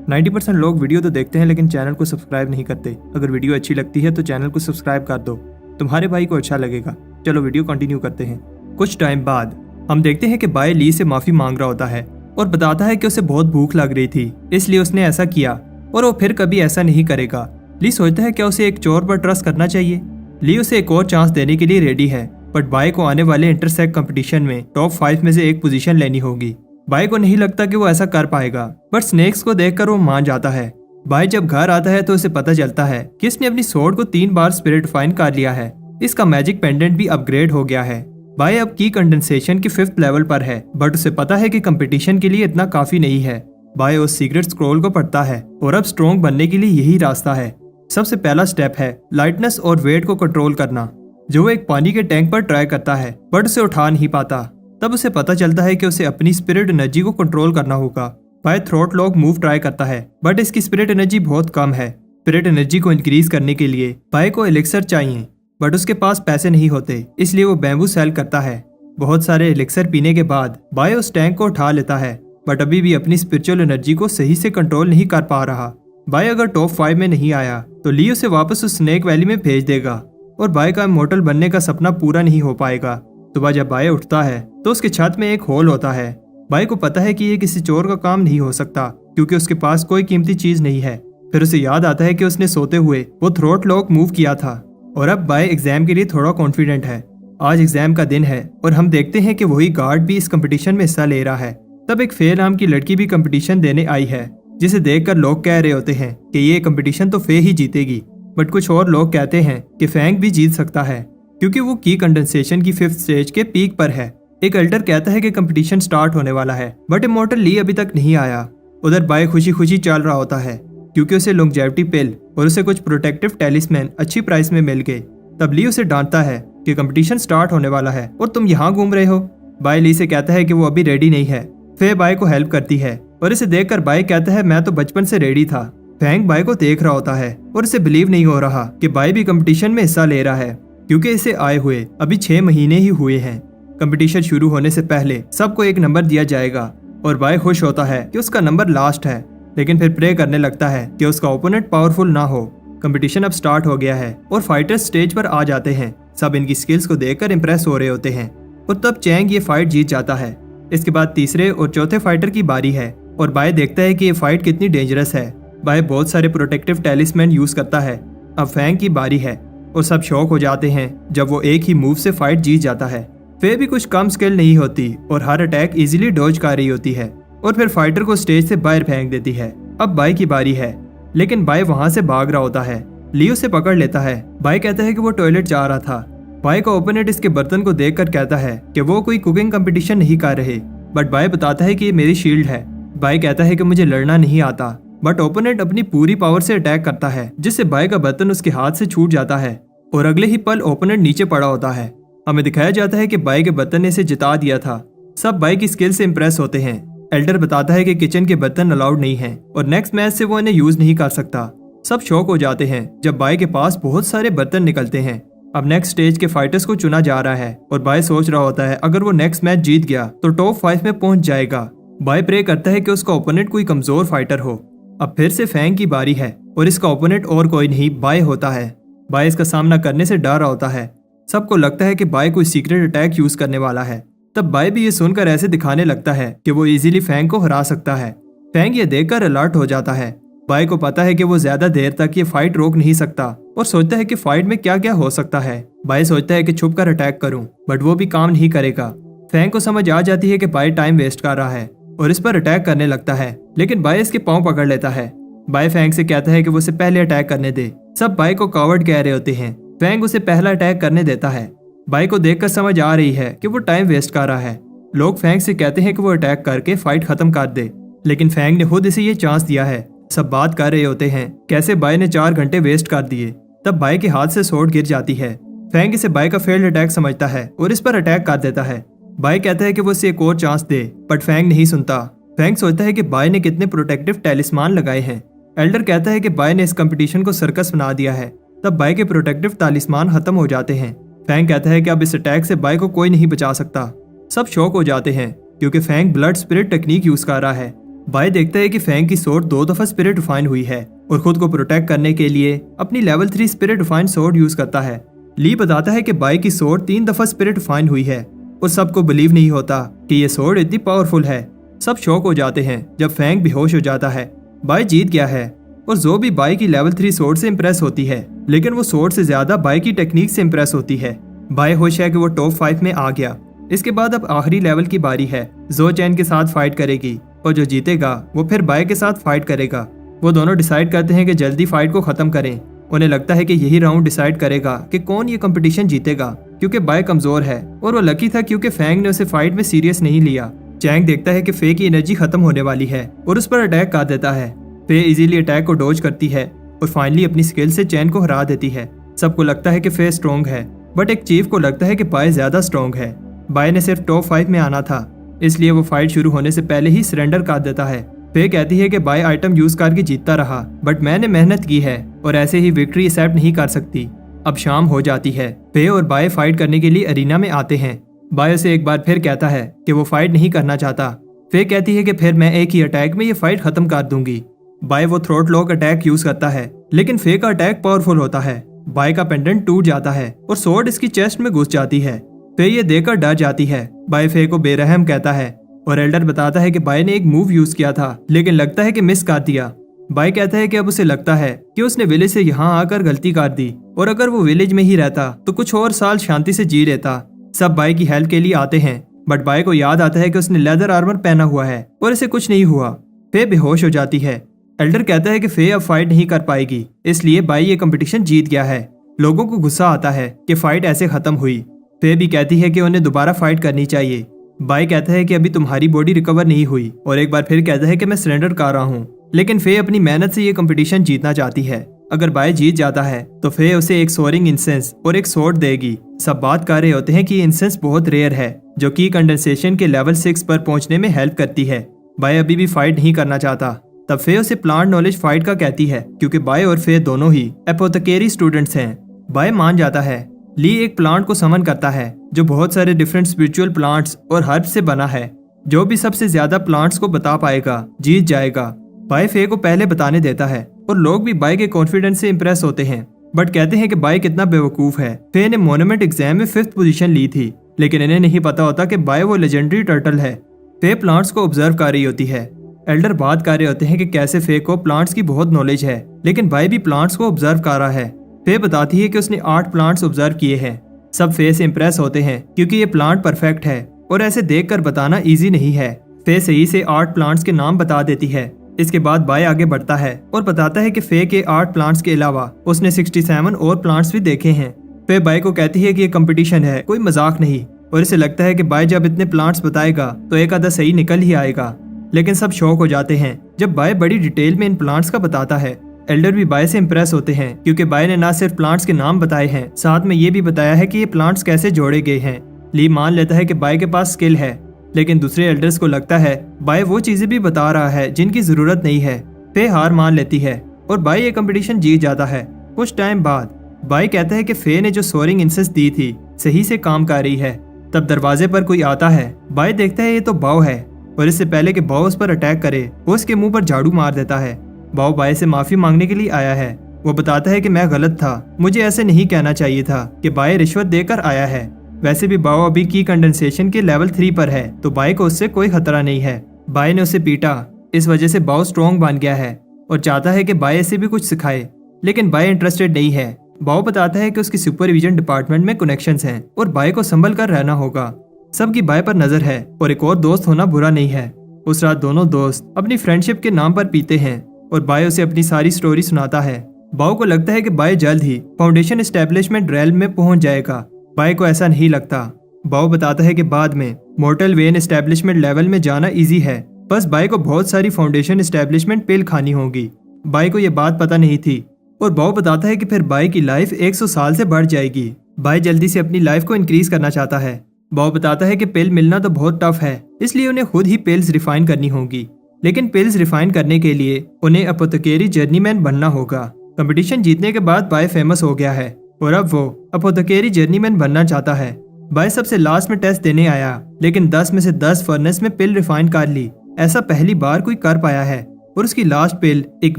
90% लोग वीडियो तो देखते हैं लेकिन चैनल को सब्सक्राइब नहीं करते। अगर वीडियो अच्छी लगती है तो चैनल को सब्सक्राइब कर दो, तुम्हारे भाई को अच्छा लगेगा। चलो वीडियो कंटिन्यू करते हैं। कुछ टाइम बाद हम देखते हैं कि बाय ली से माफी मांग रहा होता है और बताता है कि उसे बहुत भूख लग रही थी, इसलिए उसने ऐसा किया और वो फिर कभी ऐसा नहीं करेगा। ली सोचता है क्या उसे एक चोर पर ट्रस्ट करना चाहिए। ली उसे एक और चांस देने के लिए रेडी है, बट बाय को आने वाले इंटरसेक्ट कंपटीशन में टॉप 5 में से एक पोजीशन लेनी होगी। बाय को नहीं लगता कि वो ऐसा कर पाएगा, बट स्नेक्स को देखकर वो मान जाता है। बाय जब घर आता है तो उसे पता चलता है कि इसने अपनी स्वॉर्ड को 3 बार स्पिरिट फाइन कर लिया है। इसका मैजिक पेंडेंट भी अपग्रेड हो गया है। बाय अब की कंडेंसेशन के 5th लेवल पर है, बट उसे पता है कि कंपटीशन के लिए इतना काफी नहीं है। बाय उस सीक्रेट स्क्रॉल को पढ़ता है और अब स्ट्रॉन्ग बनने के लिए यही रास्ता है। सबसे पहला स्टेप है लाइटनेस और वेट को कंट्रोल करना, जो वो एक पानी के टैंक पर ट्राई करता है बट उसे उठा नहीं पाता। तब उसे पता चलता है कि उसे अपनी स्पिरिट एनर्जी को कंट्रोल करना होगा। By throat lock move try करता है, बट इसकी स्पिरिट एनर्जी बहुत कम है। स्पिरिट एनर्जी को इंक्रीज करने के लिए बाय को एलिक्सर चाहिए, बट उसके पास पैसे नहीं होते, इसलिए वो बैम्बू सेल करता है। बहुत सारे एलिक्सर पीने के बाद बाय उस टैंक को उठा लेता है, बट अभी भी अपनी स्पिरिचुअल एनर्जी को सही से कंट्रोल नहीं कर पा रहा। बाय अगर टॉप 5 में नहीं आया तो ली उसे वापस उस स्नेक वैली में भेज देगा और बाय का इमॉर्टल बनने का सपना पूरा नहीं हो पाएगा। सुबह जब बाय उठता है तो उसके छत में एक होल होता है। बाय को पता है कि ये किसी चोर का काम नहीं हो सकता क्योंकि उसके पास कोई कीमती चीज नहीं है। फिर उसे याद आता है कि उसने सोते हुए वो थ्रोट लॉक मूव किया था और अब बाय एग्जाम के लिए थोड़ा कॉन्फिडेंट है। आज एग्जाम का दिन है और हम देखते हैं कि वही गार्ड भी इस कंपटीशन में हिस्सा ले रहा है। तब एक फे नाम की लड़की भी कंपटीशन देने आई है, जिसे देखकर लोग कह रहे होते हैं कि ये कंपटीशन तो फे ही जीतेगी, बट कुछ और लोग कहते हैं कि फैंग भी जीत सकता है क्योंकि वो की कंडेंसेशन की 5th स्टेज के पीक पर है। एक एल्डर कहता है कि कंपटीशन स्टार्ट होने वाला है, बट इमॉर्टल ली अभी तक नहीं आया। उधर बाय खुशी खुशी चल रहा होता है क्योंकि उसे लॉन्जेविटी पिल और उसे कुछ प्रोटेक्टिव टेलिस्मैन अच्छी प्राइस में मिल गए। तब ली उसे डांटता है कि कंपटीशन स्टार्ट होने वाला है और तुम यहाँ घूम रहे हो। बाय ली से कहता है कि वो अभी रेडी नहीं है। फे बाय को हेल्प करती है और इसे देखकर बाय कहता है मैं तो बचपन से रेडी था। फैंग बाय को देख रहा होता है और इसे बिलीव नहीं हो रहा कि बाय भी कंपटीशन में हिस्सा ले रहा है क्योंकि इसे आए हुए अभी 6 महीने ही हुए हैं। कंपटीशन शुरू होने से पहले सबको एक नंबर दिया जाएगा और बाय खुश होता है कि उसका नंबर लास्ट है, लेकिन फिर प्रे करने लगता है कि उसका ओपोनेंट पावरफुल ना हो। कंपटीशन अब स्टार्ट हो गया है और फाइटर्स स्टेज पर आ जाते हैं। सब इनकी स्किल्स को देखकर इंप्रेस हो रहे होते हैं और तब चैंग ये फाइट जीत जाता है। इसके बाद तीसरे और चौथे फाइटर की बारी है और बाय देखता है कि ये फाइट कितनी डेंजरस है। बाय बहुत सारे प्रोटेक्टिव टेलिस्मैन यूज करता है। अब फैंग की बारी है और सब शॉक हो जाते हैं जब वो एक ही मूव से फाइट जीत जाता है। फे भी कुछ कम स्किल नहीं होती और हर अटैक इजीली डॉज कर रही होती है और फिर फाइटर को स्टेज से बाहर फेंक देती है। अब बाय की बारी है, लेकिन बाय वहां से भाग रहा होता है। लियो से पकड़ लेता है। बाय कहता है कि वो टॉयलेट जा रहा था। बाय का ओपोनेंट इसके बर्तन को देखकर कहता है कि वो कोई कुकिंग कंपटीशन नहीं कर रहे, बट बाय बताता है कि ये मेरी शील्ड है बाय कहता है कि मुझे लड़ना नहीं आता, बट ओपोनेंट अपनी पूरी पावर से अटैक करता है जिससे बाय का बर्तन उसके हाथ से छूट जाता है और अगले ही पल ओपोनेंट नीचे पड़ा होता है। हमें दिखाया जाता है कि बाय के बर्तन ने इसे जिता दिया था। सब बाय की स्किल से इम्प्रेस होते हैं। एल्डर बताता है कि किचन के बर्तन अलाउड नहीं है और नेक्स्ट मैच से वो इन्हें यूज नहीं कर सकता। सब शॉक हो जाते हैं जब बाय के पास बहुत सारे बर्तन निकलते हैं। अब नेक्स्ट स्टेज के फाइटर्स को चुना जा रहा है और बाय सोच रहा होता है अगर वो नेक्स्ट मैच जीत गया तो टॉप 5 में पहुंच जाएगा। बाय प्रे करता है कि उसका ओपोनेंट कोई कमजोर फाइटर हो। अब फिर से फैंग की बारी है और इसका ओपोनेंट और कोई नहीं बाय होता है। बाय इसका सामना करने से डर रहा होता है। सबको लगता है कि बाय कोई सीक्रेट अटैक यूज करने वाला है। तब बाय भी ये सुनकर ऐसे दिखाने लगता है कि वो इजीली फैंग को हरा सकता है। फैंग ये देखकर अलर्ट हो जाता है। बाय को पता है कि वो ज्यादा देर तक ये फाइट रोक नहीं सकता और सोचता है कि फाइट में क्या क्या हो सकता है। बाय सोचता है कि छुप कर अटैक करूं, बट वो भी काम नहीं करेगा। फैंग को समझ आ जाती है कि बाय टाइम वेस्ट कर रहा है और इस पर अटैक करने लगता है, लेकिन बाय इसके पांव पकड़ लेता है। बाय फैंग से कहता है कि वो उसे पहले अटैक करने दे। सब बाय को कावर्ड कह रहे होते हैं। फैंग उसे पहला अटैक करने देता है। बाय को देखकर समझ आ रही है कि वो टाइम वेस्ट कर रहा है। लोग फैंग से कहते हैं कि वो अटैक करके फाइट खत्म कर दे, लेकिन फैंग ने खुद इसे ये चांस दिया है। सब बात कर रहे होते हैं कैसे बाय ने 4 घंटे वेस्ट कर दिए। तब बाय के हाथ से स्वॉर्ड गिर जाती है। फैंग इसे बाय का फेल्ड अटैक समझता है और इस पर अटैक कर देता है। बाय कहता है कि वो इसे एक और चांस दे, बट फैंग नहीं सुनता। फैंग सोचता है कि बाय ने कितने प्रोटेक्टिव टैलिस्मान लगाए हैं। एल्डर कहता है कि बाय ने इस कंपटीशन को सर्कस बना दिया है। तब बाय के प्रोटेक्टिव टैलिस्मान खत्म हो जाते हैं। फैंग कहता है कि अब इस अटैक से बाय को कोई नहीं बचा सकता। सब शॉक हो जाते हैं क्योंकि Fang blood spirit technique use कर रहा है। बाय देखता है कि फैंग की स्वॉर्ड 2 दफा स्पिरिट रिफाइन हुई है और खुद को प्रोटेक्ट करने के लिए अपनी level 3 spirit refine sword use करता है। ली बताता है कि बाय की स्वॉर्ड 3 दफा स्पिरिट रिफाइन हुई है और सबको बिलीव नहीं होता कि ये स्वॉर्ड इतनी पावरफुल है। सब शॉक हो जाते हैं जब फैंग बेहोश हो जाता है। बाय जीत गया है और जो भी बाय की लेवल 3 स्वॉर्ड से इम्प्रेस होती है, लेकिन वो स्वॉर्ड से ज्यादा बाय की टेक्निक से इम्प्रेस होती है। बाय खुश है कि वो टॉप 5 में आ गया। इसके बाद अब आखिरी लेवल की बारी है। जो चैन के साथ फाइट करेगी और जो जीतेगा वो फिर बाय के साथ फाइट करेगा। वो दोनों डिसाइड करते हैं कि जल्दी फाइट को खत्म करें। उन्हें लगता है कि यही राउंड डिसाइड करेगा कि कौन ये कंपटीशन जीतेगा, क्योंकि बाय कमजोर है और वो लकी था क्योंकि फैंग ने उसे फाइट में सीरियस नहीं लिया। चैंग देखता है कि फे की एनर्जी खत्म होने वाली है और उस पर अटैक कर देता है। फे इजीली अटैक को डॉज करती है और फाइनली अपनी स्किल से चैन को हरा देती है। सबको लगता है कि फे स्ट्रॉन्ग है, बट एक चीफ को लगता है कि बाय ज्यादा स्ट्रॉन्ग है। बाय ने सिर्फ टॉप 5 में आना था, इसलिए वो फाइट शुरू होने से पहले ही सरेंडर कर देता है। फे कहती है कि बाय आइटम यूज करके जीतता रहा, बट मैंने मेहनत की है और ऐसे ही विक्ट्री एक्सेप्ट नहीं कर सकती। अब शाम हो जाती है। फे और बाय फाइट करने के लिए अरीना में आते हैं। बाय से एक बार फिर कहता है कि वो फाइट नहीं करना चाहता। फे कहती है कि फिर मैं एक ही अटैक में ये फाइट खत्म कर दूंगी। बाय वो थ्रोट लॉक अटैक यूज करता है, लेकिन फे का अटैक पावरफुल होता है। बाय का पेंडेंट टूट जाता है और स्वॉर्ड इसकी चेस्ट में घुस जाती है। फे ये देखकर डर जाती है। बाय फे को बेरहम कहता है और एल्डर बताता है कि बाय ने एक मूव यूज किया था, लेकिन लगता है कि मिस कर दिया। बाय कहता है कि अब उसे लगता है कि उसने विलेज से यहाँ आकर गलती कर दी और अगर वो विलेज में ही रहता तो कुछ और साल शांति से जी लेता। सब बाय की हेल्प के लिए आते हैं, बट बाय को याद आता है कि उसने लेदर आर्मर पहना हुआ है और इसे कुछ नहीं हुआ। फे बेहोश हो जाती है। एल्डर कहता है कि फे अब फाइट नहीं कर पाएगी, इसलिए बाय ये कंपटीशन जीत गया है। लोगों को गुस्सा आता है कि फाइट ऐसे खत्म हुई। फे भी कहती है कि उन्हें दोबारा फाइट करनी चाहिए। बाय कहता है कि अभी तुम्हारी बॉडी रिकवर नहीं हुई और एक बार फिर कहता है कि मैं सरेंडर कर रहा हूँ, लेकिन फे अपनी मेहनत से ये कंपटीशन जीतना चाहती है। अगर बाय जीत जाता है तो फे उसे एक सोरिंग इंसेंस और एक स्वॉर्ड देगी। सब बात कर रहे होते हैं कि इंसेंस बहुत रेयर है, जो कि कंडेंसेशन के लेवल 6 पर पहुंचने में हेल्प करती है। बाय अभी भी फाइट नहीं करना चाहता। तब फे उसे प्लांट नॉलेज फाइट का कहती है, क्योंकि बाय और फे दोनों ही एपोथेकेरी स्टूडेंट्स हैं। बाय मान जाता है। ली एक प्लांट को समन करता है जो बहुत सारे डिफरेंट स्पिरिचुअल प्लांट्स और हर्ब्स से बना है। जो भी सबसे ज्यादा प्लांट्स को बता पाएगा जीत जाएगा। बाय फे को पहले बताने देता है और लोग भी बाय के कॉन्फिडेंस से इंप्रेस होते हैं, बट कहते हैं कि बाय कितना बेवकूफ है। फे ने मोनूमेंट एग्जाम में 5th पोजीशन ली थी, लेकिन इन्हें नहीं पता होता कि बाय वो लेजेंडरी टर्टल है। फे प्लांट्स को ऑब्जर्व कर रही होती है। एल्डर बात कर रहे होते हैं कि कैसे फे को प्लांट्स की बहुत नॉलेज है, लेकिन बाय भी प्लांट्स को ऑब्जर्व कर रहा है। फे बताती है कि उसने 8 प्लांट्स ऑब्जर्व किए हैं। सब फे से इंप्रेस होते हैं क्योंकि ये प्लांट परफेक्ट है और ऐसे देखकर बताना इजी नहीं है। फे सही से 8 प्लांट्स के नाम बता देती है। इसके बाद बाय आगे बढ़ता है और बताता है कि फे के 8 प्लांट्स के अलावा उसने 67 और प्लांट्स भी देखे हैं। फे बाय को कहती है कि ये कंपटीशन है, कोई मजाक नहीं, और इसे लगता है कि बाय जब इतने प्लांट्स बताएगा तो एक आधा सही निकल ही आएगा। लेकिन सब शॉक हो जाते हैं जब बाय बड़ी डिटेल में इन प्लांट्स का बताता है। एल्डर भी बाय से इम्प्रेस होते हैं क्योंकि बाय ने ना सिर्फ प्लांट्स के नाम बताए हैं, साथ में ये भी बताया है कि ये प्लांट्स कैसे जोड़े गए हैं। ली मान लेता है कि बाय के पास स्किल है, लेकिन दूसरे एल्डर्स को लगता है बाय वो चीजें भी बता रहा है जिनकी जरूरत नहीं है। फे हार मान लेती है और बाय ये कंपटीशन जीत जाता है। कुछ टाइम बाद बाय कहता है कि फे ने जो सोरिंग इंसेस दी थी सही से काम कर रही है। तब दरवाजे पर कोई आता है। बाय देखता है ये तो बाव है और इससे पहले कि बाव उस पर अटैक करे वो उसके मुंह पर झाड़ू मार देता है। बाव बाय से माफी मांगने के लिए आया है। वो बताता है कि मैं गलत था, मुझे ऐसे नहीं कहना चाहिए था कि बाय रिश्वत देकर आया है। वैसे भी बाव अभी की कंडेंसेशन के लेवल 3 पर है तो बाय को उससे कोई खतरा नहीं है। बाय ने उसे पीटा, इस वजह से बाव स्ट्रॉन्ग बन गया है और चाहता है कि बाय इसे भी कुछ सिखाए, लेकिन बाय इंटरेस्टेड नहीं है। बाव बताता है कि उसकी सुपरविजन डिपार्टमेंट में कनेक्शंस हैं और बाय को संभल कर रहना होगा। सबकी बाय पर नजर है और एक और दोस्त होना बुरा नहीं है। उस रात दोनों दोस्त अपनी फ्रेंडशिप के नाम पर पीते हैं और बाय उसे अपनी सारी स्टोरी सुनाता है। बाव को लगता है कि बाय जल्द ही फाउंडेशन एस्टेब्लिशमेंट रेल में पहुंच जाएगा। बाय को ऐसा नहीं लगता। बाव बताता है कि बाद में मॉर्टल वेन एस्टेब्लिशमेंट लेवल में जाना इजी है, बस बाय को बहुत सारी फाउंडेशन एस्टेब्लिशमेंट पिल खानी होगी। बाय को यह बात पता नहीं थी और बाव बताता है कि फिर बाय की लाइफ 100 साल से बढ़ जाएगी। बाय जल्दी से अपनी लाइफ को इंक्रीज करना चाहता है। बाव बताता है कि पिल मिलना तो बहुत टफ है, इसलिए उन्हें खुद ही पिल्स रिफाइन करनी होगी, लेकिन पिल्स रिफाइन करने के लिए उन्हें अपोथेकेरी जर्नीमैन बनना होगा। कंपटीशन जीतने के बाद बाय फेमस हो गया है और अब वो अपोथेकेरी जर्नीमैन बनना चाहता है। बाय सबसे लास्ट में टेस्ट देने आया, लेकिन 10 में से 10 फर्नेस में पिल रिफाइन कर ली। ऐसा पहली बार कोई कर पाया है और उसकी लास्ट पिल एक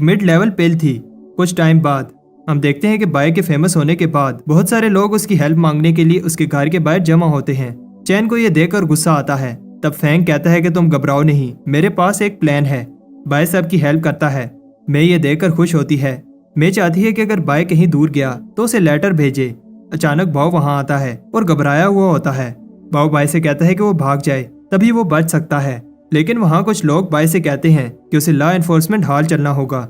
मिड लेवल पिल थी। कुछ टाइम बाद हम देखते हैं कि बाय के फेमस होने के बाद बहुत सारे लोग उसकी हेल्प मांगने के लिए उसके घर के बाहर जमा होते हैं। चैन को यह देखकर गुस्सा आता है। तब फैंग कहता है कि तुम घबराओ नहीं, मेरे पास एक प्लान है। बाय सबकी हेल्प करता है। मैं ये देखकर खुश होती है। मैं चाहती है कि अगर बाय कहीं दूर गया तो उसे लेटर भेजे। अचानक बाव वहां आता है और घबराया हुआ होता है। बाव बाय से कहता है कि वो भाग जाए, तभी वो बच सकता है, लेकिन वहां कुछ लोग बाय से कहते हैं कि उसे लॉ एनफोर्समेंट हॉल चलना होगा।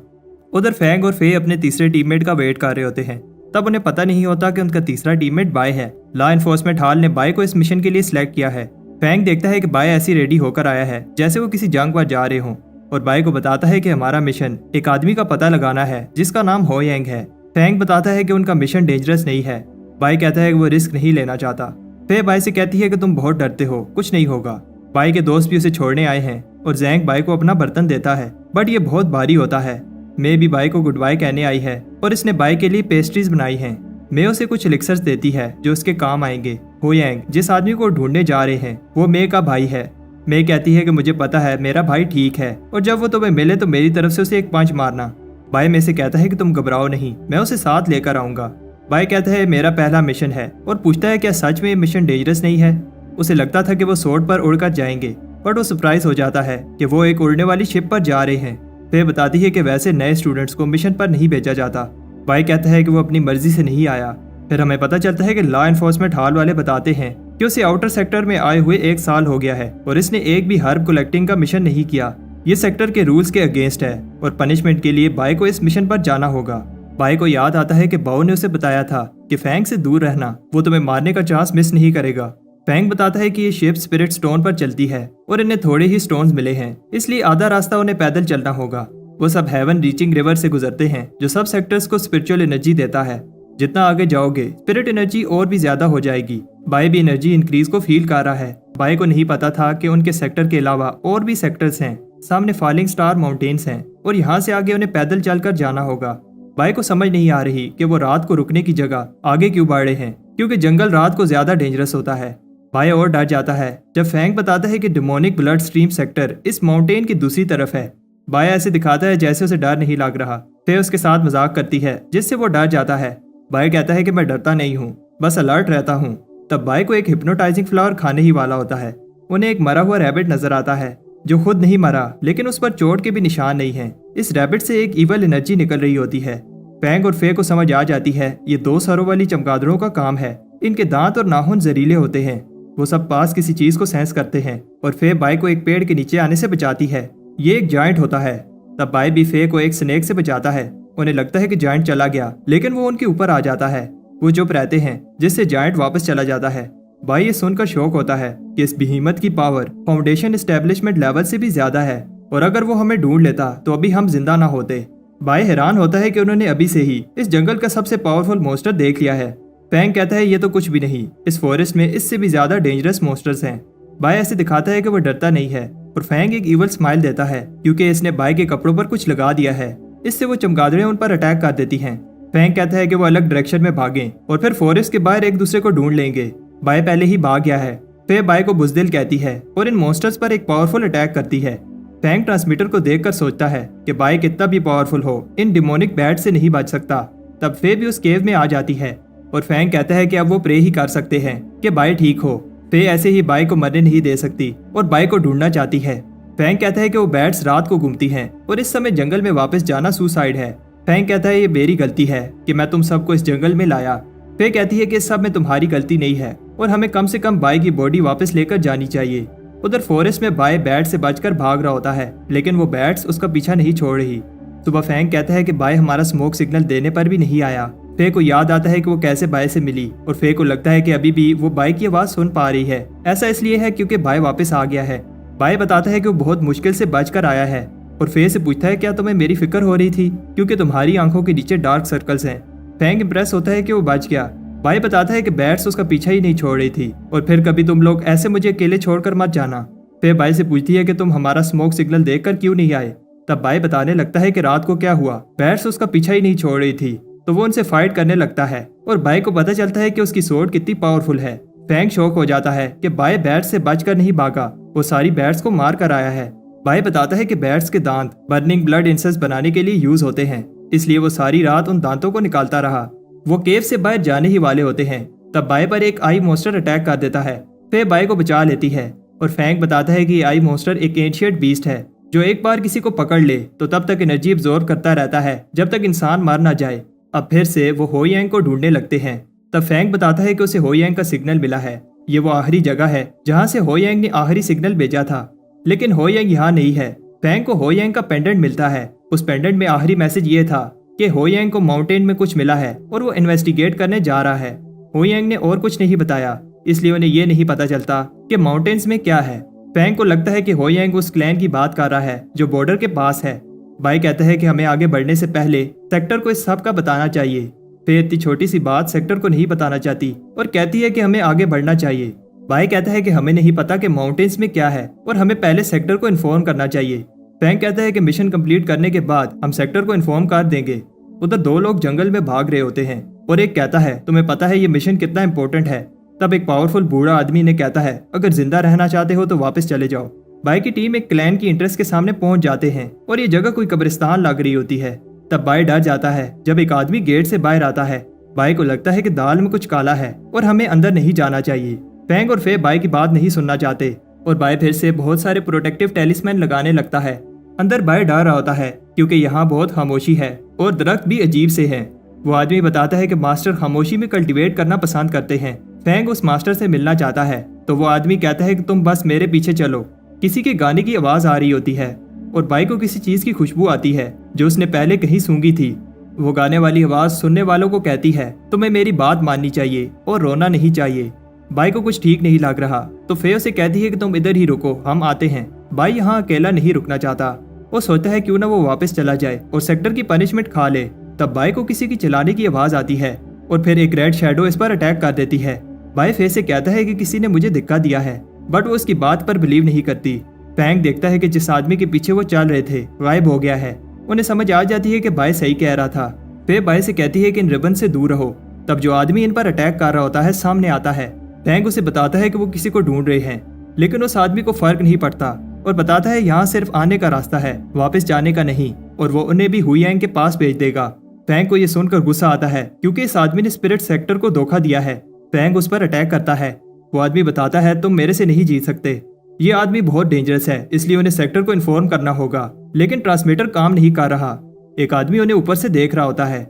उधर फैंग और फे अपने तीसरे टीममेट का वेट कर रहे होते हैं। तब उन्हें पता नहीं होता कि उनका तीसरा टीममेट बाय है। लॉ एनफोर्समेंट हॉल ने बाय को इस मिशन के लिए सिलेक्ट किया है। फैंग देखता है कि बाय ऐसी रेडी होकर आया है जैसे वो किसी जंग पर जा रहे हों और बाय को बताता है कि हमारा मिशन एक आदमी का पता लगाना है जिसका नाम हो यांग है। फैंग बताता है कि उनका मिशन डेंजरस नहीं है। बाय कहता है कि वो रिस्क नहीं लेना चाहता। फे बाय से कहती है कि तुम बहुत डरते हो, कुछ नहीं होगा। बाय के दोस्त भी उसे छोड़ने आए हैं और जैंग बाय को अपना बर्तन देता है, बट ये बहुत भारी होता है। मे भी बाय को गुड बाय कहने आई है और इसने बाय के लिए पेस्ट्रीज बनाई हैं। मे उसे कुछ एलिक्सर्स देती है जो उसके काम आएंगे। हो यांग जिस आदमी को ढूंढने जा रहे हैं वो मे का भाई है। मे कहती है कि मुझे पता है मेरा भाई ठीक है और जब वो तुम्हें मिले तो मेरी तरफ से उसे एक पंच मारना। बाय मे से कहता है कि तुम घबराओ नहीं, मैं उसे साथ लेकर आऊंगा। बाय कहता है मेरा पहला मिशन है और पूछता है क्या सच में ये मिशन डेंजरस नहीं है। उसे लगता था कि वो सोर्ड पर उड़कर जाएंगे, बट वो सरप्राइज हो जाता है कि वो एक उड़ने वाली शिप पर जा रहे हैं। वे बताती है कि वैसे नए स्टूडेंट्स को मिशन पर नहीं भेजा जाता। बाय कहता है कि वो अपनी मर्जी से नहीं आया। फिर हमें पता चलता है कि लॉ एनफोर्समेंट हॉल वाले बताते हैं कि उसे आउटर सेक्टर में आए हुए 1 साल हो गया है और इसने एक भी हर्ब कलेक्टिंग का मिशन नहीं किया। ये सेक्टर के रूल्स के अगेंस्ट है और पनिशमेंट के लिए बाय को इस मिशन पर जाना होगा। बाय को याद आता है कि बाव ने उसे बताया था कि फैंग से दूर रहना, वो तुम्हें मारने का चांस मिस नहीं करेगा। फैंग बताता है कि ये शिप स्पिरिट स्टोन पर चलती है और इन्हें थोड़े ही स्टोन्स मिले हैं, इसलिए आधा रास्ता उन्हें पैदल चलना होगा। वो सब हेवन रीचिंग रिवर से गुजरते हैं जो सब सेक्टर्स को स्पिरिचुअल एनर्जी देता है। जितना आगे जाओगे स्पिरिट एनर्जी और भी ज्यादा हो जाएगी। बाय भी एनर्जी इंक्रीज को फील कर रहा है। बाय को नहीं पता था कि उनके सेक्टर के अलावा और भी सेक्टर्स हैं। सामने फॉलिंग स्टार माउंटेन्स हैं और यहाँ से आगे उन्हें पैदल चलकर जाना होगा। बाय को समझ नहीं आ रही कि वो रात को रुकने की जगह आगे क्यों बढ़े हैं, क्योंकि जंगल रात को ज्यादा डेंजरस होता है। बाय और डर जाता है जब फैंग बताता है कि डिमोनिक ब्लड स्ट्रीम सेक्टर इस माउंटेन की दूसरी तरफ है। बाय ऐसे दिखाता है जैसे उसे डर नहीं लग रहा। फिर उसके साथ मजाक करती है जिससे वो डर जाता है। बाय कहता है कि मैं डरता नहीं हूँ, बस अलर्ट रहता हूँ। तब बाय को एक हिप्नोटाइजिंग फ्लावर खाने ही वाला होता है। उन्हें एक मरा हुआ रैबिट नजर आता है जो खुद नहीं मरा, लेकिन उस पर चोट के भी निशान नहीं है। इस रैबिट से एक इवल एनर्जी निकल रही होती है। फैंग और फे को समझ आ जाती है ये 2 सरों वाली चमगादड़ों का काम है। इनके दांत और नाखून जहरीले होते हैं। वो सब पास किसी चीज को सेंस करते हैं और फे बाय को एक पेड़ के नीचे आने से बचाती है। ये एक जायंट होता है। तब बाय भी फे को एक स्नेक से बचाता है। उन्हें लगता है कि जायंट चला गया, लेकिन वो उनके ऊपर आ जाता है। वो चुप रहते हैं जिससे जायंट वापस चला जाता है। बाय ये सुनकर शौक होता है कि इस बिहीमत की पावर फाउंडेशन एस्टेब्लिशमेंट लेवल से भी ज्यादा है। और अगर वो हमें ढूंढ लेता तो अभी हम जिंदा ना होते। बाय हैरान होता है कि उन्होंने अभी से ही इस जंगल का सबसे पावरफुल मॉन्स्टर देख लिया है। फैंग कहता है ये तो कुछ भी नहीं, इस फॉरेस्ट में इससे भी ज्यादा डेंजरस मॉन्स्टर्स हैं। बाय ऐसे दिखाता है कि वो डरता नहीं है और फैंग एक इवल स्माइल देता है क्योंकि इसने बाय के कपड़ों पर कुछ लगा दिया है। इससे वो चमगादड़ें उन पर अटैक कर देती हैं। फैंग कहता है कि वो अलग डायरेक्शन में भागें और फिर फॉरेस्ट के बाहर एक दूसरे को ढूंढ लेंगे। बाय पहले ही भाग गया है। फिर बाय को बुज़दिल कहती है और इन मॉन्स्टर्स पर एक पावरफुल अटैक करती है। फैंग ट्रांसमीटर को देखकर सोचता है कि बाय कितना भी पावरफुल हो, इन डिमोनिक बैट से नहीं बच सकता। तब फे भी उस केव में आ जाती है और फैंग कहता है कि अब वो प्रे ही कर सकते हैं कि बाय ठीक हो। फे ऐसे ही बाय को मरने नहीं दे सकती और बाय को ढूंढना चाहती है। फैंग कहता है कि वो बैट्स रात को घूमती हैं और इस समय जंगल में वापस जाना सुसाइड है। फैंग कहता है ये मेरी गलती है कि मैं तुम सबको इस जंगल में लाया। फे कहती है कि इस सब में तुम्हारी गलती नहीं है और हमें कम से कम बाय की बॉडी वापस लेकर जानी चाहिए। उधर फॉरेस्ट में बाय बैट से बचकर भाग रहा होता है, लेकिन वो बैट्स उसका पीछा नहीं छोड़ रही। सुबह फैंग कहता है कि बाय हमारा स्मोक सिग्नल देने पर भी नहीं आया। फे को याद आता है कि वो कैसे बाय से मिली और फे को लगता है कि अभी भी वो बाय की आवाज सुन पा रही है। ऐसा इसलिए है क्योंकि बाय वापस आ गया है। बाय बताता है कि वो बहुत मुश्किल से बचकर आया है और फे से पूछता है क्या तुम्हें मेरी फिक्र हो रही थी क्योंकि तुम्हारी आंखों के नीचे डार्क सर्कल्स हैं। फैंग इंप्रेस होता है कि वो बच गया। बाय बताता है कि बैट्स उसका पीछा ही नहीं छोड़ रही थी और फिर कभी तुम लोग ऐसे मुझे अकेले छोड़कर मत जाना। फिर बाय से पूछती है कि तुम हमारा स्मोक सिग्नल देखकर क्यों नहीं आए। तब बाय बताने लगता है कि रात को क्या हुआ, बैट्स उसका पीछा ही नहीं छोड़ रही थी तो वो उनसे फाइट करने लगता है और बाय को पता चलता है कि उसकी सोर्ड कितनी पावरफुल है। फैंग शॉक हो जाता है कि बाय बैट्स से बचकर नहीं भागा, वो सारी बैट्स को मार कर आया है। बाय बताता है कि बैट्स के दांत बर्निंग ब्लड इंसेंस बनाने के लिए यूज होते हैं, इसलिए वो सारी रात उन दांतों को निकालता रहा। वो केव से बाहर जाने ही वाले होते हैं तब बाय पर एक आई मॉन्स्टर अटैक कर देता है। फिर बाय को बचा लेती है और फैंग बताता है कि आई मॉन्स्टर एक एंशिएंट बीस्ट है जो एक बार किसी को पकड़ ले तो तब तक एनर्जी एब्जॉर्ब करता रहता है जब तक इंसान मर ना जाए। अब फिर से वो हो यांग को ढूंढने लगते हैं। तब फैंग बताता है कि उसे हो यांग का सिग्नल मिला है। ये वो आखिरी जगह है जहाँ से हो यांग ने आखिरी सिग्नल भेजा था, लेकिन हो यांग यहाँ नहीं है। फैंग को हो यांग का पेंडेंट मिलता है। उस पेंडेंट में आखिरी मैसेज ये था कि हो यांग को माउंटेन में कुछ मिला है और वो इन्वेस्टिगेट करने जा रहा है। हो यांग ने और कुछ नहीं बताया, इसलिए उन्हें ये नहीं पता चलता कि माउंटेन्स में क्या है। फैंग को लगता है कि हो यांग उस क्लैन की बात कर रहा है जो बॉर्डर के पास है। बाय कहता है कि हमें आगे बढ़ने से पहले सेक्टर को इस सब का बताना चाहिए। फिर इतनी छोटी सी बात सेक्टर को नहीं बताना चाहती और कहती है कि हमें आगे बढ़ना चाहिए। बाय कहता है कि हमें नहीं पता कि माउंटेन्स में क्या है और हमें पहले सेक्टर को इन्फॉर्म करना चाहिए। फैंग कहता है कि मिशन कंप्लीट करने के बाद हम सेक्टर को इन्फॉर्म कर देंगे। उधर दो लोग जंगल में भाग रहे होते हैं और एक कहता है तुम्हें पता है ये मिशन कितना इंपॉर्टेंट है। तब एक पावरफुल बूढ़ा आदमी ने कहता है अगर जिंदा रहना चाहते हो तो वापस चले जाओ। बाय की टीम एक क्लैन की इंटरेस्ट के सामने पहुंच जाते हैं और ये जगह कोई कब्रिस्तान लग रही होती है। तब बाय डर जाता है जब एक आदमी गेट से बाहर आता है। बाय को लगता है कि दाल में कुछ काला है और हमें अंदर नहीं जाना चाहिए। फैंग और फे बाय की बात नहीं सुनना चाहते और बाय फिर से बहुत सारे प्रोटेक्टिव टेलिस्मैन लगाने लगता है। अंदर बाय डर रहा होता है क्योंकि यहाँ बहुत खामोशी है और दरख्त भी अजीब से हैं। वो आदमी बताता है कि मास्टर खामोशी में कल्टीवेट करना पसंद करते हैं। फैंग उस मास्टर से मिलना चाहता है तो वो आदमी कहता है कि तुम बस मेरे पीछे चलो। किसी के गाने की आवाज आ रही होती है और बाय को किसी चीज की खुशबू आती है जो उसने पहले कहीं सूंघी थी। वो गाने वाली आवाज सुनने वालों को कहती है तुम्हें मेरी बात माननी चाहिए और रोना नहीं चाहिए। बाय को कुछ ठीक नहीं लग रहा तो फे उसे कहती है कि तुम इधर ही रुको, हम आते हैं। बाय यहाँ अकेला नहीं रुकना चाहता। वो सोचता है क्यों ना वो वापस चला जाए और सेक्टर की पनिशमेंट खा ले। तब बाय को किसी की चिल्लाने की आवाज आती है और फिर एक रेड शैडो इस पर अटैक कर देती है। बाय फे से कहता है कि किसी ने मुझे धक्का दिया है, बट वो उसकी बात पर बिलीव नहीं करती। फैंग देखता है कि जिस आदमी के पीछे वो चल रहे थे गायब हो गया है। उन्हें समझ आ जाती है कि बाय सही कह रहा था। फे बाय से कहती है कि इन रिबन से दूर रहो। तब जो आदमी इन पर अटैक कर रहा होता है सामने आता है। फैंग उसे बताता है कि वो किसी को ढूंढ रहे हैं, लेकिन उस आदमी को फर्क नहीं पड़ता और बताता है यहाँ सिर्फ आने का रास्ता है, वापस जाने का नहीं, और वो उन्हें भी हुयांग के पास भेज देगा। फैंग को ये सुनकर गुस्सा आता है क्योंकि इस आदमी ने स्पिरिट सेक्टर को धोखा दिया है। फैंग उस पर अटैक करता है। वो आदमी बताता है तुम मेरे से नहीं जीत सकते, ये आदमी बहुत डेंजरस है, इसलिए उन्हें सेक्टर को इन्फॉर्म करना होगा। लेकिन ट्रांसमीटर काम नहीं कर रहा। एक आदमी उन्हें ऊपर से देख रहा होता है।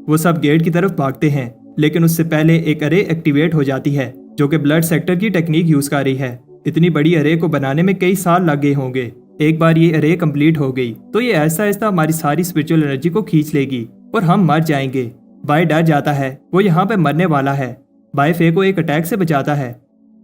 वो सब गेट की तरफ भागते हैं, लेकिन उससे पहले एक अरे एक्टिवेट हो जाती है जो कि ब्लड सेक्टर की टेक्निक यूज कर रही है। इतनी बड़ी अरे को बनाने में कई साल लग गए होंगे। एक बार ये अरे कंप्लीट हो गई तो ये ऐसा ऐसा हमारी सारी स्पिरिचुअल एनर्जी को खींच लेगी और हम मर जाएंगे। बाय डर जाता है, वो यहाँ पे मरने वाला है। बाय फे को एक अटैक से बचाता है।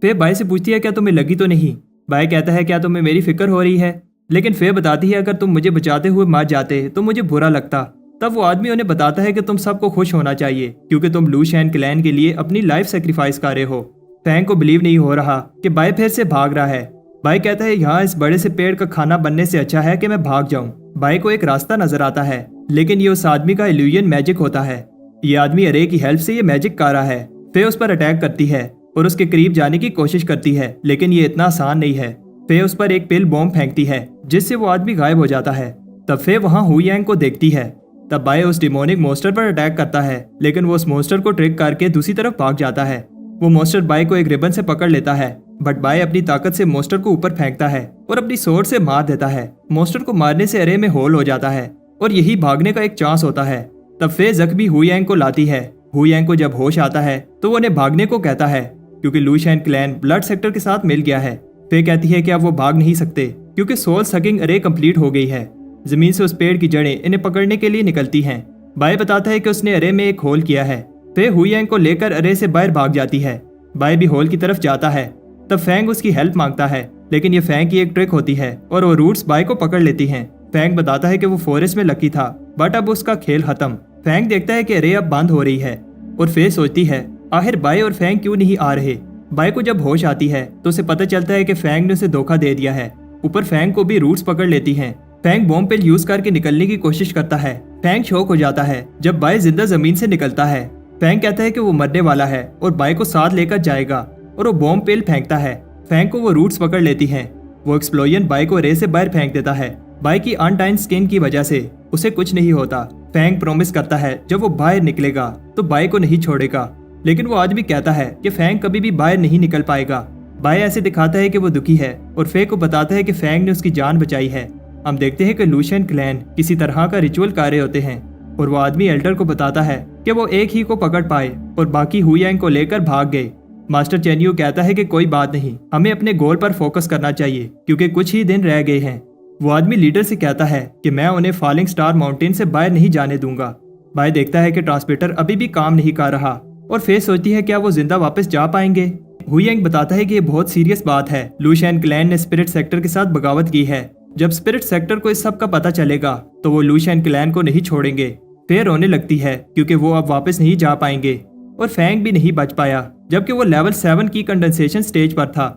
फे बाय से पूछती है क्या तुम्हें लगी तो नहीं। बाय कहता है क्या तुम्हें मेरी फिक्र हो रही है। लेकिन फे बताती है अगर तुम मुझे बचाते हुए मर जाते तो मुझे बुरा लगता। तब वो आदमी उन्हें बताता है कि तुम सबको खुश होना चाहिए क्योंकि तुम लू शैन क्लैन के लिए अपनी लाइफ सेक्रीफाइस कर रहे हो। फैंग को बिलीव नहीं हो रहा कि बाय फिर से भाग रहा है। बाय कहता है यहाँ इस बड़े से पेड़ का खाना बनने से अच्छा है कि मैं भाग जाऊं। बाय को एक रास्ता नजर आता है, लेकिन ये उस आदमी का इल्यूजन मैजिक होता है। ये आदमी अरे की हेल्प से ये मैजिक कर रहा है। फे उस पर अटैक करती है और उसके करीब जाने की कोशिश करती है, लेकिन ये इतना आसान नहीं है। फे उस पर एक पिल बॉम्ब फेंकती है जिससे वो आदमी गायब हो जाता है। तब फे वहाँ हुयांग को देखती है। तब बाय उस डिमोनिक मोस्टर पर अटैक करता है, लेकिन वो उस मोस्टर को ट्रिक करके दूसरी तरफ भाग जाता है। वो मोस्टर बाय को एक रिबन से पकड़ लेता है, बट बाय अपनी ताकत से मोस्टर को ऊपर फेंकता है और अपनी सोर्ड से मार देता है। मोस्टर को मारने से अरे में होल हो जाता है और यही भागने का एक चांस होता है। तब फे जख्मी हुयांग को लाती है। हुयांग को जब होश आता है तो वो उन्हें भागने को कहता है क्योंकि लू शैन क्लैन ब्लड सेक्टर के साथ मिल गया है। फे कहती है कि अब वो भाग नहीं सकते क्योंकि सोल सकिंग अरे कंप्लीट हो गई है। जमीन से उस पेड़ की जड़ें इन्हें पकड़ने के लिए निकलती हैं। बाय बताता है कि उसने अरे में एक होल किया है। फे हुयांग को लेकर अरे से बाहर भाग जाती है। बाय भी होल की तरफ जाता है। तब फैंग उसकी हेल्प मांगता है, लेकिन ये फैंग की एक ट्रिक होती है और वो रूट्स बाय को पकड़ लेती हैं। फैंग बताता है कि वो फॉरेस्ट में लकी था, बट अब उसका खेल खत्म। फैंग देखता है कि अरे अब बंद हो रही है और फे सोचती है आखिर बाय और फैंग क्यों नहीं आ रहे। बाय को जब होश आती है तो उसे पता चलता है कि फैंग ने उसे धोखा दे दिया है। ऊपर फैंग को भी रूट्स पकड़ लेती हैं। फैंग बॉम्ब पिल यूज करके निकलने की कोशिश करता है। फैंग शॉक हो जाता है जब बाय जिंदा जमीन से निकलता है। फैंग कहता है कि वो मरने वाला है और बाय को साथ लेकर जाएगा और वो बॉम्ब पिल फेंकता है। फैंग को वो रूट्स पकड़ लेती हैं। वो एक्सप्लोजन बाय को रे से बाहर फेंक देता है। बाय की अनटाइन स्किन की वजह से उसे कुछ नहीं होता। फैंग प्रॉमिस करता है जब वो बाहर निकलेगा तो बाय को नहीं छोड़ेगा, लेकिन वो आदमी कहता है कि फैंग कभी भी बाहर नहीं निकल पाएगा। बाय ऐसे दिखाता है कि वो दुखी है और फे को बताता है कि फैंग ने उसकी जान बचाई है। हम देखते हैं कि लू शैन क्लैन किसी तरह का रिचुअल कर रहे होते हैं और वो आदमी एल्डर को बताता है कि वो एक ही को पकड़ पाए और बाकी हुयांग को लेकर भाग गए। मास्टर चेन्यू कहता है कि कोई बात नहीं, हमें अपने गोल पर फोकस करना चाहिए क्योंकि कुछ ही दिन रह गए हैं। वो आदमी लीडर से कहता है कि मैं उन्हें फॉलिंग स्टार माउंटेन से बाहर नहीं जाने दूंगा। बाय देखता है कि ट्रांसमीटर अभी भी काम नहीं कर रहा और फे सोचती है क्या वो जिंदा वापस जा पाएंगे। हुयांग बताता है कि ये बहुत सीरियस बात है। लू शैन क्लैन ने स्पिरिट सेक्टर के साथ बगावत की है। जब स्पिरिट सेक्टर को इस सब का पता चलेगा तो वो लू शैन क्लैन को नहीं छोड़ेंगे। फे रोने लगती है क्योंकि वो अब वापस नहीं जा पाएंगे और फैंग भी नहीं बच पाया जबकि वो लेवल 7 की कंडेंसेशन स्टेज पर था।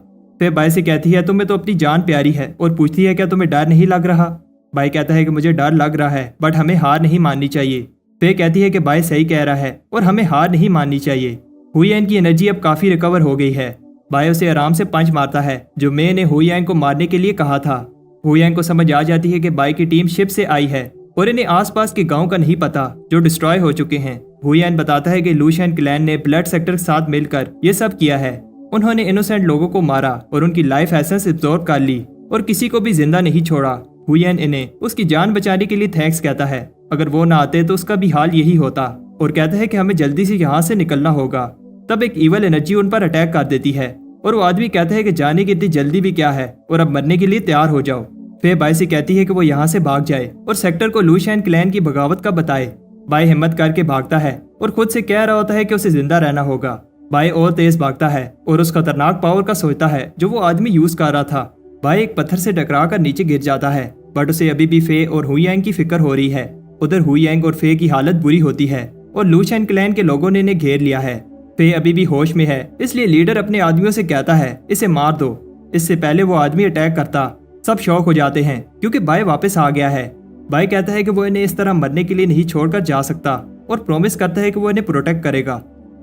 फे बाय से कहती है तुम्हें तो अपनी जान प्यारी है और पूछती है क्या तुम्हें डर नहीं लग रहा। बाय कहता है कि मुझे डर लग रहा है बट हमें हार नहीं माननी चाहिए। फे कहती है कि बाय सही कह रहा है और हमें हार नहीं माननी चाहिए। हुयांग की एनर्जी अब काफी रिकवर हो गई है। बाय उसे आराम से पंच मारता है जो मे ने हुयांग को मारने के लिए कहा था। हुयांग को समझ आ जाती है कि बाय की टीम शिप से आई है और इन्हें आसपास के गांव का नहीं पता जो डिस्ट्रॉय हो चुके हैं। हुयांग बताता है कि लू शैन क्लैन ने ब्लड सेक्टर के साथ मिलकर ये सब किया है। उन्होंने इनोसेंट लोगों को मारा और उनकी लाइफ एसेंस एब्जॉर्ब कर ली और किसी को भी जिंदा नहीं छोड़ा। हुयांग इन्हें उसकी जान बचाने के लिए थैंक्स कहता है। अगर वो ना आते तो उसका भी हाल यही होता और कहता है कि हमें जल्दी से यहाँ से निकलना होगा। तब एक इवल एनर्जी उन पर अटैक कर देती है और वो आदमी कहता है कि जाने की इतनी जल्दी भी क्या है और अब मरने के लिए तैयार हो जाओ। फे बाय से कहती है कि वो यहाँ से भाग जाए और सेक्टर को लू शैन क्लैन की बगावत का बताए। बाय हिम्मत करके भागता है और खुद से कह रहा होता है कि उसे जिंदा रहना होगा। बाय और तेज भागता है और उस खतरनाक पावर का सोचता है जो वो आदमी यूज कर रहा था। बाय एक पत्थर से टकरा कर नीचे गिर जाता है बट उसे अभी भी फे और हुयांग की फिक्र हो रही है। उधर हुयांग और फे की हालत बुरी होती है और लू शैन क्लैन के लोगों ने इन्हें घेर लिया है। फे अभी भी होश में है, इसलिए लीडर अपने आदमियों से कहता है इसे मार दो। इससे पहले वो आदमी अटैक करता। सब शौक हो जाते हैं क्योंकि बाय वापस आ गया है। बाय कहता है कि वो इन्हें इस तरह मरने के लिए नहीं छोड़कर जा सकता और प्रॉमिस करता है कि वो इन्हें प्रोटेक्ट करेगा।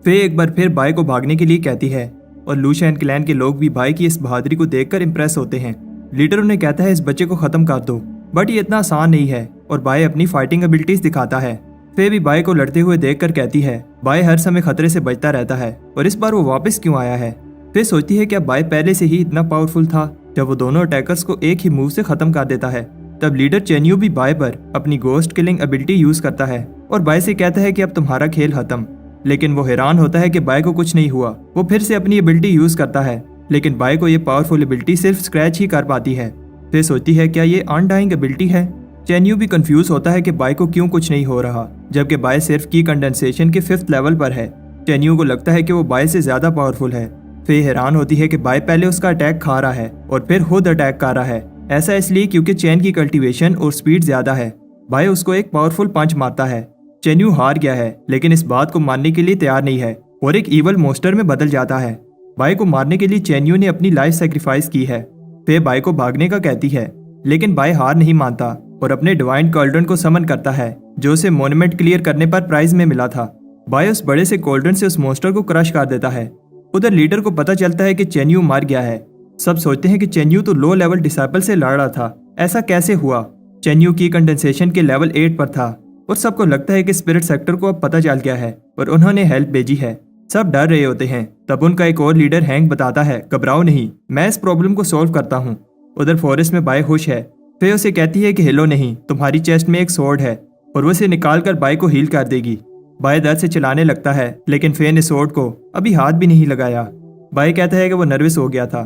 फे एक बार फिर बाय को भागने के लिए कहती है और लू शैन क्लैन के लोग भी बाय की इस बहादुरी को देखकर इंप्रेस होते हैं। लीडर उन्हें कहता है इस बच्चे को खत्म कर दो, बट ये इतना आसान नहीं है और बाय अपनी फाइटिंग एबिलिटीज दिखाता है। फे भी बाय को लड़ते हुए देखकर कहती है बाय हर समय खतरे से बचता रहता है और इस बार वो वापस क्यों आया है। फे सोचती है क्या बाय पहले से ही इतना पावरफुल था जब वो दोनों अटैकर्स को एक ही मूव से खत्म कर देता है। तब लीडर चेन्यू भी बाय पर अपनी गोस्ट किलिंग एबिलिटी यूज करता है और बाय से कहता है कि अब तुम्हारा खेल खत्म। लेकिन वो हैरान होता है कि बाय को कुछ नहीं हुआ। वो फिर से अपनी एबिलिटी यूज करता है, लेकिन बाय को ये पावरफुल एबिलिटी सिर्फ स्क्रैच ही कर पाती है। फे सोचती है क्या ये अनडाइंग एबिलिटी है। चेन्यू भी कंफ्यूज होता है कि बाय को क्यों कुछ नहीं हो रहा जबकि बाय सिर्फ की कंडेंसेशन के 5th लेवल पर है। चेन्यू को लगता है कि वो बाय से ज्यादा पावरफुल है। फे हैरान होती है कि बाय पहले उसका अटैक खा रहा है और फिर खुद अटैक कर रहा है। ऐसा इसलिए क्योंकि चेन की कल्टीवेशन और स्पीड ज्यादा है। बाय उसको एक पावरफुल पंच मारता है। चेन्यू हार गया है, लेकिन इस बात को मानने के लिए तैयार नहीं है और एक ईवल मोस्टर में बदल जाता है। बाय को मारने के लिए चेन्यू ने अपनी लाइफ सेक्रीफाइस की है। फे बाय को भागने का कहती है, लेकिन बाय हार नहीं मानता और अपने डिवाइन कॉल्ड्रन को समन करता है, जो उसे मोन्यूमेंट क्लियर करने पर प्राइज में मिला था। बाय उस बड़े से कॉल्ड्रन से उस मोस्टर को क्रश कर देता है। उधर लीडर को पता चलता है कि चेन्यू मार गया है। सब सोचते हैं कि चेन्यू तो लो लेवल डिसाइपल से लड़ रहा था, ऐसा कैसे हुआ। चेन्यू की कंडेंसेशन के लेवल 8 पर था और सबको लगता है कि स्पिरिट सेक्टर को अब पता चल गया है और उन्होंने हेल्प भेजी है। सब डर रहे होते हैं। तब उनका एक और लीडर हैंक बताता है, घबराओ नहीं, मैं इस प्रॉब्लम को सॉल्व करता हूँ। उधर फॉरेस्ट में बाय खुश है। फे उसे कहती है कि हिलो नहीं, तुम्हारी चेस्ट में एक स्वॉर्ड है और वो उसे निकाल कर बाय को हील कर देगी। बाय दर्द से चिल्लाने लगता है, लेकिन फे ने स्वॉर्ड को अभी हाथ भी नहीं लगाया। बाय कहता है कि वो नर्वस हो गया था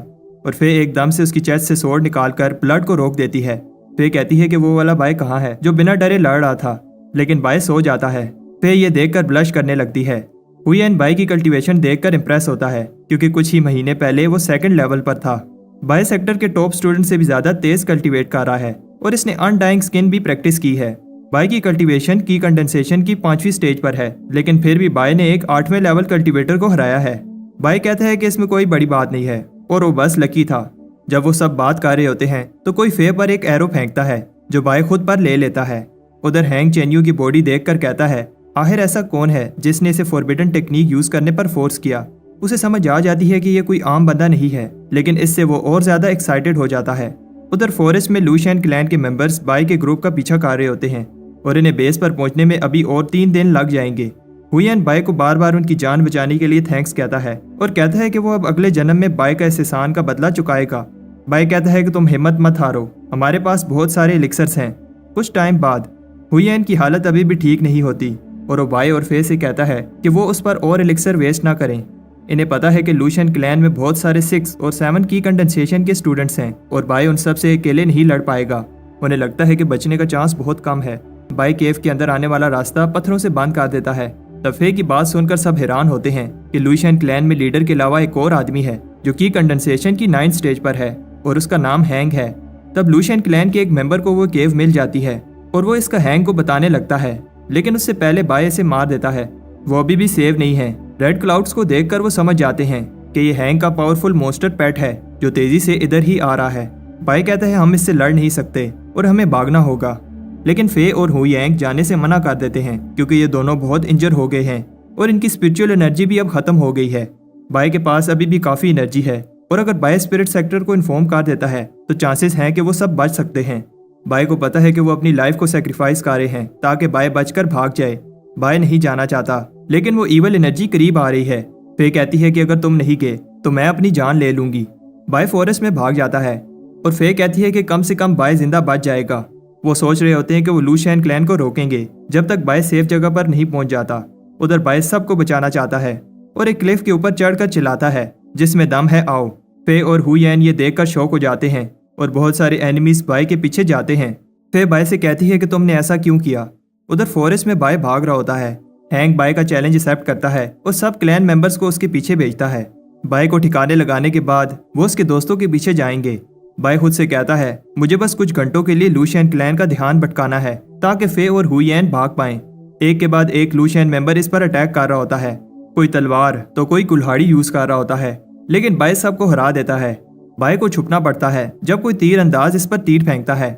और फे एकदम से उसकी चेस्ट से स्वॉर्ड निकालकर ब्लड को रोक देती है। फे कहती है कि वो वाला बाय कहाँ है जो बिना डरे लड़ रहा था, लेकिन बाय सो जाता है। फे ये देखकर ब्लश करने लगती है। हुयेन बाय की कल्टीवेशन देखकर इंप्रेस होता है, क्योंकि कुछ ही महीने पहले वो 2nd लेवल पर था। बाय सेक्टर के टॉप स्टूडेंट से भी ज्यादा तेज कल्टीवेट कर रहा है और इसने अनडाइंग स्किन भी प्रैक्टिस की है। बाय की कल्टीवेशन की कंडेंसेशन की 5वीं स्टेज पर है, लेकिन फिर भी बाय ने एक 8वें लेवल कल्टीवेटर को हराया है। बाय कहता है कि इसमें कोई बड़ी बात नहीं है और वो बस लकी था। जब वो सब बात कर रहे होते हैं तो कोई फे पर एक एरो फेंकता है जो बाय खुद पर ले लेता है। उधर हैंग चेन्यू की बॉडी देखकर कहता है, आखिर ऐसा कौन है जिसने इसे फॉरबिडन टेक्निक यूज करने पर फोर्स किया। उसे समझ आ जाती है कि ये कोई आम बंदा नहीं है, लेकिन इससे वो और ज्यादा एक्साइटेड हो जाता है। उधर फॉरेस्ट में लूशियन क्लैन के मेंबर्स बाय के ग्रुप का पीछा कर रहे होते हैं और इन्हें बेस पर पहुंचने में अभी और 3 दिन लग जाएंगे। हुयेन बाय को बार बार उनकी जान बचाने के लिए थैंक्स कहता है और कहता है कि वो अब अगले जन्म में बाय का इस एहसान का बदला चुकाएगा। बाय कहता है कि तुम हिम्मत मत हारो, हमारे पास बहुत सारे एलिक्सर्स हैं। कुछ टाइम बाद हुयेन की हालत अभी भी ठीक नहीं होती और वो बाय और फे से कहता है कि वो उस पर और एलिक्सर वेस्ट ना करें। इन्हें पता है कि लूशियन क्लैन में बहुत सारे 6 और 7 की कंडेंसेशन के स्टूडेंट्स हैं और बाय उन सब से अकेले नहीं लड़ पाएगा। उन्हें लगता है कि बचने का चांस बहुत कम है। बाय केव के अंदर आने वाला रास्ता पत्थरों से बंद कर देता है। तब फे की बात सुनकर सब हैरान होते हैं कि लूशियन क्लैन में लीडर के अलावा एक और आदमी है जो की कंडेंसेशन की 9th स्टेज पर है और उसका नाम हैंग है। तब लूशियन क्लैन के एक मेंबर को वो केव मिल जाती है और वो इसका हैंग को बताने लगता है, लेकिन उससे पहले बाय इसे मार देता है। वो अभी भी सेव नहीं है। रेड क्लाउड्स को देखकर वो समझ जाते हैं कि ये हैंग का पावरफुल मोस्टर पेट है जो तेजी से इधर ही आ रहा है। बाय कहता है हम इससे लड़ नहीं सकते और हमें भागना होगा, लेकिन फे और हुयेंग जाने से मना कर देते हैं क्योंकि ये दोनों बहुत इंजर हो गए हैं और इनकी स्पिरिचुअल एनर्जी भी अब खत्म हो गई है। बाय के पास अभी भी काफी एनर्जी है और अगर बाय स्पिरिट सेक्टर को इन्फॉर्म कर देता है तो चांसेस हैं कि वो सब बच सकते हैं। बाय को पता है कि वो अपनी लाइफ को सेक्रीफाइस कर रहे हैं ताकि बाय बचकर भाग जाए। बाय नहीं जाना चाहता, लेकिन वो ईवल एनर्जी करीब आ रही है। फे कहती है कि अगर तुम नहीं गए तो मैं अपनी जान ले लूंगी। बाय फॉरेस्ट में भाग जाता है और फे कहती है कि कम से कम बाय जिंदा बच जाएगा। वो सोच रहे होते हैं कि वो लूशियन क्लैन को रोकेंगे जब तक बाय सेफ जगह पर नहीं पहुंच जाता। उधर बाय सबको बचाना चाहता है और एक क्लिफ के ऊपर चढ़कर चिल्लाता है, जिसमें दम है आओ। फे और हुयेन ये देखकर शॉक हो जाते हैं और बहुत सारे एनिमीज बाय के पीछे जाते हैं। फे बाय से कहती है कि तुमने ऐसा क्यों किया। उधर फॉरेस्ट में बाय भाग रहा होता है। हैंग बाय का चैलेंज एक्सेप्ट करता है और सब क्लैन मेंबर्स को उसके पीछे भेजता है। बाय को ठिकाने लगाने के बाद वो उसके दोस्तों के पीछे जाएंगे। बाय खुद से कहता है, मुझे बस कुछ घंटों के लिए लूशियन क्लैन का ध्यान भटकाना है ताकि फे और हुयेन भाग पाएं। एक के बाद एक लूशियन मेंबर इस पर अटैक कर रहा होता है। कोई तलवार तो कोई कुल्हाड़ी यूज कर रहा होता है, लेकिन बाय सबको हरा देता है। बाय को छुपना पड़ता है जब कोई तीर अंदाज इस पर तीर फेंकता है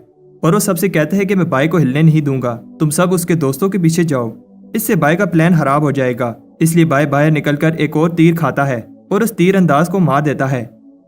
और वो सबसे कहता है कि मैं बाय को हिलने नहीं दूंगा, तुम सब उसके दोस्तों के पीछे जाओ। इससे बाय का प्लान खराब हो जाएगा, इसलिए बाय बाहर निकलकर एक और तीर खाता है और उस तीर अंदाज को मार देता है।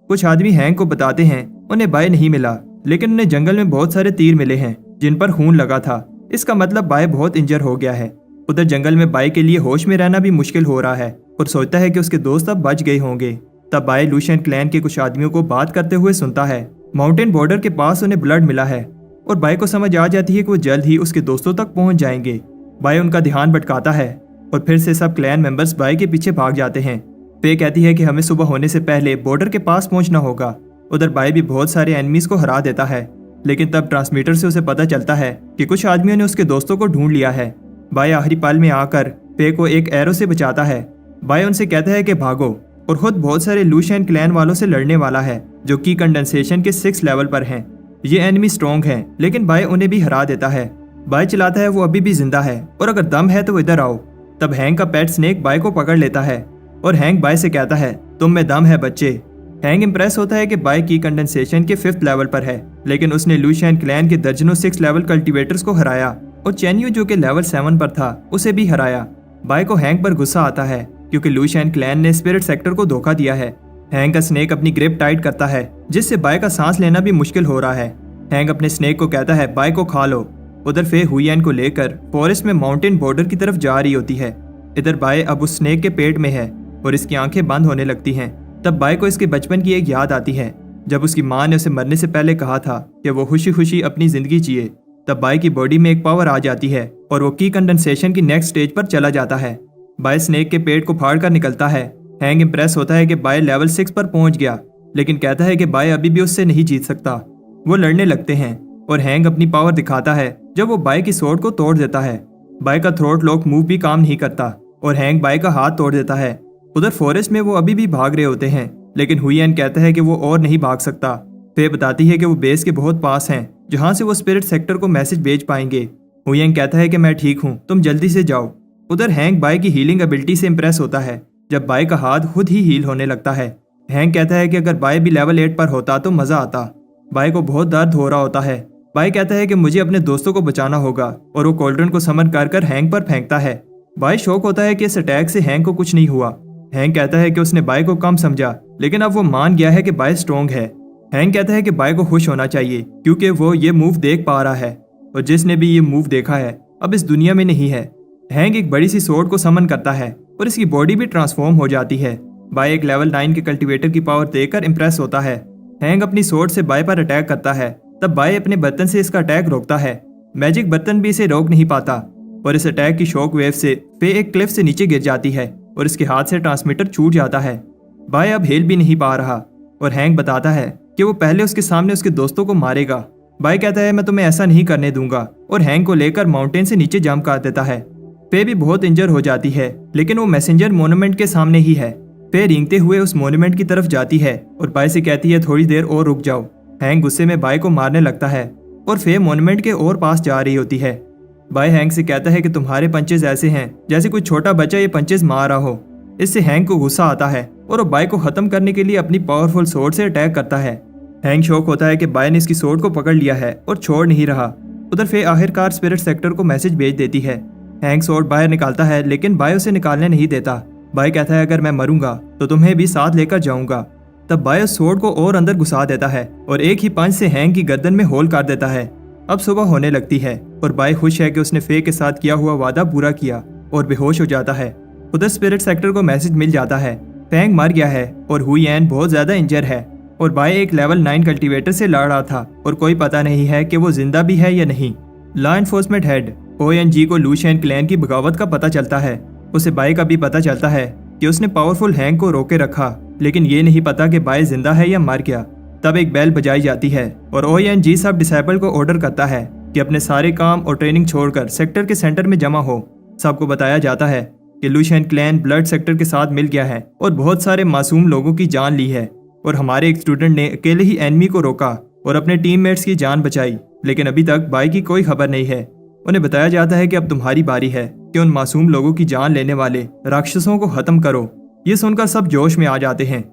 कुछ आदमी हैंग को बताते हैं उन्हें बाय नहीं मिला, लेकिन उन्हें जंगल में बहुत सारे तीर मिले हैं जिन पर खून लगा था। इसका मतलब बाय बहुत इंजर हो गया है। उधर जंगल में बाय के लिए होश में रहना भी मुश्किल हो रहा है और सोचता है कि उसके दोस्त अब बच गए होंगे। तब बाय लूशियन क्लैन के कुछ आदमियों को बात करते हुए सुनता है। माउंटेन बॉर्डर के पास उन्हें ब्लड मिला है और बाय को समझ आ जाती है कि वो जल्द ही उसके दोस्तों तक पहुंच जाएंगे। बाय उनका ध्यान भटकाता है और फिर से सब क्लैन मेंबर्स बाय के पीछे भाग जाते हैं। पे कहती है कि हमें सुबह होने से पहले बॉर्डर के पास पहुंचना होगा। उधर बाय भी बहुत सारे एनिमीज को हरा देता है, लेकिन तब ट्रांसमीटर से उसे पता चलता है कि कुछ आदमियों ने उसके दोस्तों को ढूंढ लिया है। बाय आखिरी पल में आकर पे को एक एरो से बचाता है। बाय उनसे कहता है कि भागो और खुद बहुत सारे लूशियन क्लैन वालों से लड़ने वाला है जो कि कंडेंसेशन के 6 लेवल पर हैं। ये एनिमी स्ट्रॉन्ग हैं, लेकिन बाय उन्हें भी हरा देता है। बाय चिल्लाता है वो अभी भी जिंदा है और अगर दम है तो इधर आओ। तब हैंक का पेट स्नेक बाय को पकड़ लेता है और हैंक बाय से कहता है तुम में दम है बच्चे। हैंक इंप्रेस होता है कि बाय की कंडेंसेशन के 5th लेवल पर है, लेकिन उसने लूशियन क्लैन के दर्जनों 6 लेवल कल्टीवेटर्स को हराया और चेन्यू जो कि लेवल 7 पर था उसे भी हराया। बाय को हैंक पर गुस्सा आता है क्योंकि लूशियन क्लैन ने स्पिरिट सेक्टर को धोखा दिया है। हैंक का स्नेक अपनी ग्रिप टाइट करता है जिससे बाय का सांस लेना भी मुश्किल हो रहा है। हैंक अपने स्नेक को कहता है बाय को खा लो। उधर फे हुईएन को लेकर फॉरेस्ट में माउंटेन बॉर्डर की तरफ जा रही होती है। इधर बाय अब उस स्नेक के पेट में है और इसकी आंखें बंद होने लगती हैं। तब बाय को इसके बचपन की एक याद आती है जब उसकी माँ ने उसे मरने से पहले कहा था कि वो खुशी खुशी अपनी जिंदगी जिए। तब बाय की बॉडी में एक पावर आ जाती है और वो की कंडेंसेशन की नेक्स्ट स्टेज पर चला जाता है। बाय स्नेक के पेट को फाड़ कर निकलता है। हैंक इंप्रेस होता है कि बाय लेवल 6 पर पहुंच गया, लेकिन कहता है कि बाय अभी भी उससे नहीं जीत सकता। वो लड़ने लगते हैं और हैंक अपनी पावर दिखाता है जब वो बाय की स्वॉर्ड को तोड़ देता है। बाय का थ्रोट लॉक मूव भी काम नहीं करता और हैंक बाय का हाथ तोड़ देता है। उधर फॉरेस्ट में वो अभी भी भाग रहे होते हैं, लेकिन हुईएन कहता है कि वो और नहीं भाग सकता। फे बताती है कि वो बेस के बहुत पास हैं जहां से वो स्पिरिट सेक्टर को मैसेज भेज पाएंगे। हुईएन कहता है कि मैं ठीक हूँ, तुम जल्दी से जाओ। उधर हैंक बाय की हीलिंग एबिलिटी से इंप्रेस होता है जब बाय का हाथ खुद ही हील होने लगता है। हैंक कहता है कि अगर बाय भी लेवल 8 पर होता तो मजा आता। बाय को बहुत दर्द हो रहा होता है। बाय कहता है कि मुझे अपने दोस्तों को बचाना होगा और वो कोल्ड्रन को समन कर हैंक पर फेंकता है। बाय शौक होता है कि इस अटैक से हैंक को कुछ नहीं हुआ। हैंक कहता है कि उसने बाय को कम समझा, लेकिन अब वो मान गया है कि बाय स्ट्रॉन्ग है। हैंक कहता है कि बाय को खुश होना चाहिए क्योंकि वो ये मूव देख पा रहा है और जिसने भी ये मूव देखा है अब इस दुनिया में नहीं है। हैंक एक बड़ी सी स्वॉर्ड को समन करता है और इसकी बॉडी भी ट्रांसफॉर्म हो जाती है। बाय एक लेवल 9 के कल्टीवेटर की पावर देकर इंप्रेस होता है। हैंक अपनी स्वॉर्ड से बाय पर अटैक करता है। तब बाय अपने बर्तन से इसका अटैक रोकता है। मैजिक बर्तन भी इसे रोक नहीं पाता और इस अटैक की शॉक वेव से फे एक क्लिफ से नीचे गिर जाती है और इसके हाथ से ट्रांसमीटर छूट जाता है। बाय अब हिल भी नहीं पा रहा और हैंक बताता है कि वो पहले उसके सामने उसके दोस्तों को मारेगा। बाय कहता है मैं तुम्हें ऐसा नहीं करने दूंगा और हैंक को लेकर माउंटेन से नीचे जंप कर देता है। फे भी बहुत इंजर हो जाती है, लेकिन वो मैसेंजर मोन्यूमेंट के सामने ही है। फे रेंगते हुए उस मोन्यूमेंट की तरफ जाती है और बाय से कहती है थोड़ी देर और रुक जाओ। हैंक गुस्से में बाय को मारने लगता है और फे मोन्यूमेंट के और पास जा रही होती है। बाय हैंक से कहता है कि तुम्हारे पंचेस ऐसे हैं जैसे कोई छोटा बच्चा ये पंचेस मार रहा हो। इससे हैंक को गुस्सा आता है और वो बाय को खत्म करने के लिए अपनी पावरफुल स्वॉर्ड से अटैक करता है। हैंक शॉक होता है कि बाय ने इसकी स्वॉर्ड को पकड़ लिया है और छोड़ नहीं रहा। उधर फे आखिरकार स्पिरिट सेक्टर को मैसेज भेज देती है। हैंक स्वॉर्ड बाहर निकालता है, लेकिन बाय उसे निकालने नहीं देता। बाय कहता है अगर मैं मरूंगा तो तुम्हें भी साथ लेकर जाऊंगा। तब बाय उस स्वॉर्ड को और अंदर घुसा देता है और एक ही पंच से हैंक की गर्दन में होल कर देता है। अब सुबह होने लगती है और बाय खुश है कि उसने फे के साथ किया हुआ वादा पूरा किया और बेहोश हो जाता है। उधर स्पिरिट सेक्टर को मैसेज मिल जाता है फैंग मर गया है और हुईएन बहुत ज्यादा इंजर है और बाय एक लेवल 9 कल्टीवेटर से लड़ रहा था और कोई पता नहीं है कि वो जिंदा भी है या नहीं। लॉ एनफोर्समेंट हेड ओएनजी को लूशियन क्लैन की बगावत का पता चलता है। उसे बाय का भी पता चलता है कि उसने पावरफुल हैंक को रोके रखा, लेकिन ये नहीं पता कि बाय जिंदा है या मर गया। तब एक बेल बजाई जाती है और ओएनजी सब डिसाइबल को ऑर्डर करता है कि अपने सारे काम और ट्रेनिंग छोड़कर सेक्टर के सेंटर में जमा हो। सबको बताया जाता है कि लूशियन क्लैन ब्लड सेक्टर के साथ मिल गया है और बहुत सारे मासूम लोगों की जान ली है और हमारे एक स्टूडेंट ने अकेले ही एनिमी को रोका और अपने टीममेट्स की जान बचाई, लेकिन अभी तक बाय की कोई खबर नहीं है। उन्हें बताया जाता है कि अब तुम्हारी बारी है कि उन मासूम लोगों की जान लेने वाले राक्षसों को खत्म करो। ये सुनकर सब जोश में आ जाते हैं।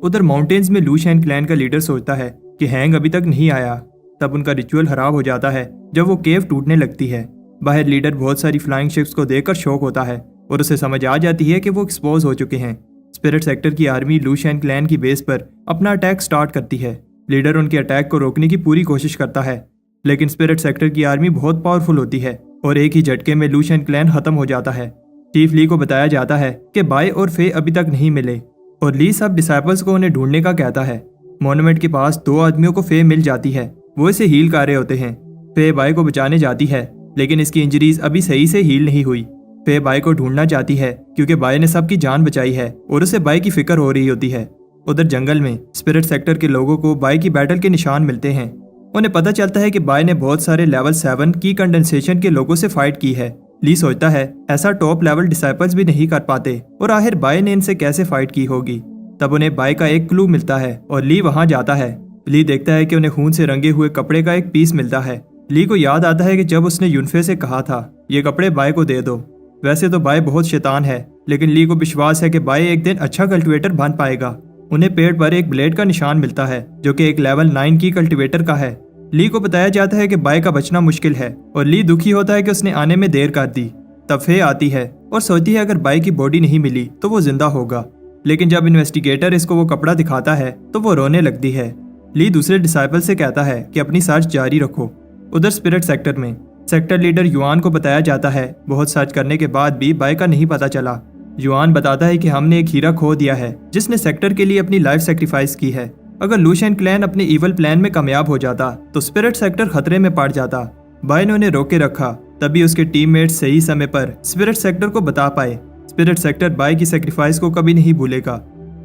उधर माउंटेन्स में लूशियन क्लैन का लीडर सोचता है कि हैंग अभी तक नहीं आया। तब उनका रिचुअल खराब हो जाता है जब वो केव टूटने लगती है। बाहर लीडर बहुत सारी फ्लाइंग शिप्स को देखकर शॉक होता है और उसे समझ आ जाती है कि वो एक्सपोज हो चुके हैं। स्पिरिट सेक्टर की आर्मी लूशियन क्लैन की बेस पर अपना अटैक स्टार्ट करती है। लीडर उनके अटैक को रोकने की पूरी कोशिश करता है, लेकिन स्पिरिट सेक्टर की आर्मी बहुत पावरफुल होती है और एक ही झटके में लूशियन क्लैन खत्म हो जाता है। चीफ ली को बताया जाता है कि बाय और फे अभी तक नहीं मिले और ली सब डिसाइपल्स को उन्हें ढूंढने का कहता है। मोन्यूमेंट के पास 2 आदमियों को फे मिल जाती है, वो इसे हील कर रहे होते हैं। फे बाय को बचाने जाती है, लेकिन इसकी इंजरीज अभी सही से हील नहीं हुई। फे बाय को ढूंढना चाहती है क्योंकि बाय ने सबकी जान बचाई है और उसे बाय की फिक्र हो रही होती है। उधर जंगल में स्पिरिट सेक्टर के लोगों को बाय की बैटल के निशान मिलते हैं। उन्हें पता चलता है कि बाय ने बहुत सारे लेवल 7 की कंडेंसेशन के लोगों से फाइट की है। ली सोचता है ऐसा टॉप लेवल डिसाइपल्स भी नहीं कर पाते और आखिर बाय ने इनसे कैसे फाइट की होगी। तब उन्हें बाय का एक क्लू मिलता है और ली वहां जाता है। ली देखता है कि उन्हें खून से रंगे हुए कपड़े का एक पीस मिलता है। ली को याद आता है कि जब उसने यूनफे से कहा था ये कपड़े बाय को दे दो। वैसे तो बाय बहुत शैतान है, लेकिन ली को विश्वास है कि बाय एक दिन अच्छा कल्टीवेटर बन पाएगा। उन्हें पेड़ पर एक ब्लेड का निशान मिलता है जो कि एक लेवल 9 की कल्टीवेटर का है। ली को बताया जाता है कि बाय का बचना मुश्किल है और ली दुखी होता है कि उसने आने में देर कर दी। तब फे आती है और सोचती है अगर बाय की बॉडी नहीं मिली तो वो जिंदा होगा, लेकिन जब इन्वेस्टिगेटर इसको वो कपड़ा दिखाता है तो वो रोने लगती है। ली दूसरे डिसाइपल से कहता है कि अपनी सर्च जारी रखो। उधर स्पिरिट सेक्टर में सेक्टर लीडर युआन को बताया जाता है बहुत सर्च करने के बाद भी बाय का नहीं पता चला। युआन बताता है कि हमने एक हीरा खो दिया है जिसने सेक्टर के लिए अपनी लाइफ सेक्रीफाइस की है। अगर लूशियन क्लैन अपने इवल प्लान में कामयाब हो जाता तो स्पिरिट सेक्टर खतरे में पड़ जाता। बाय ने उन्हें रोके रखा, तभी उसके टीममेट सही समय पर स्पिरिट सेक्टर को बता पाए। स्पिरिट सेक्टर बाय की सेक्रीफाइस को कभी नहीं भूलेगा।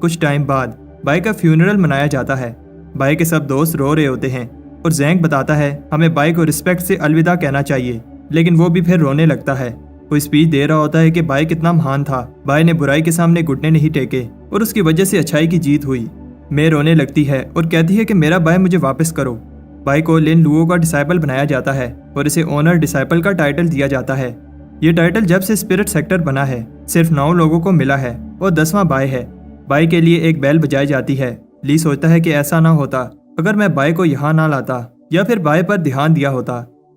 कुछ टाइम बाद बाय का फ्यूनरल मनाया जाता है। बाय के सब दोस्त रो रहे होते हैं और जैंग बताता है हमें बाय को रिस्पेक्ट से अलविदा कहना चाहिए, लेकिन वो भी फिर रोने लगता है। वो स्पीच दे रहा होता है कि बाय कितना महान था। बाय ने बुराई के सामने घुटने नहीं टेके और उसकी वजह से अच्छाई की जीत हुई। मैं रोने लगती है और कहती है कि मेरा बाय मुझे वापस करो। बाय को लिन लुओ का डिसाइपल बनाया जाता है और इसे ओनर डिसाइपल का टाइटल दिया जाता है। ये टाइटल जब से स्पिरिट सेक्टर बना है सिर्फ 9 लोगों को मिला है और 10वां बाय है। बाय के लिए एक बेल बजाई जाती है। ली सोचता है कि ऐसा ना होता अगर मैं बाय को यहाँ ना लाता या फिर बाय पर ध्यान दिया होता।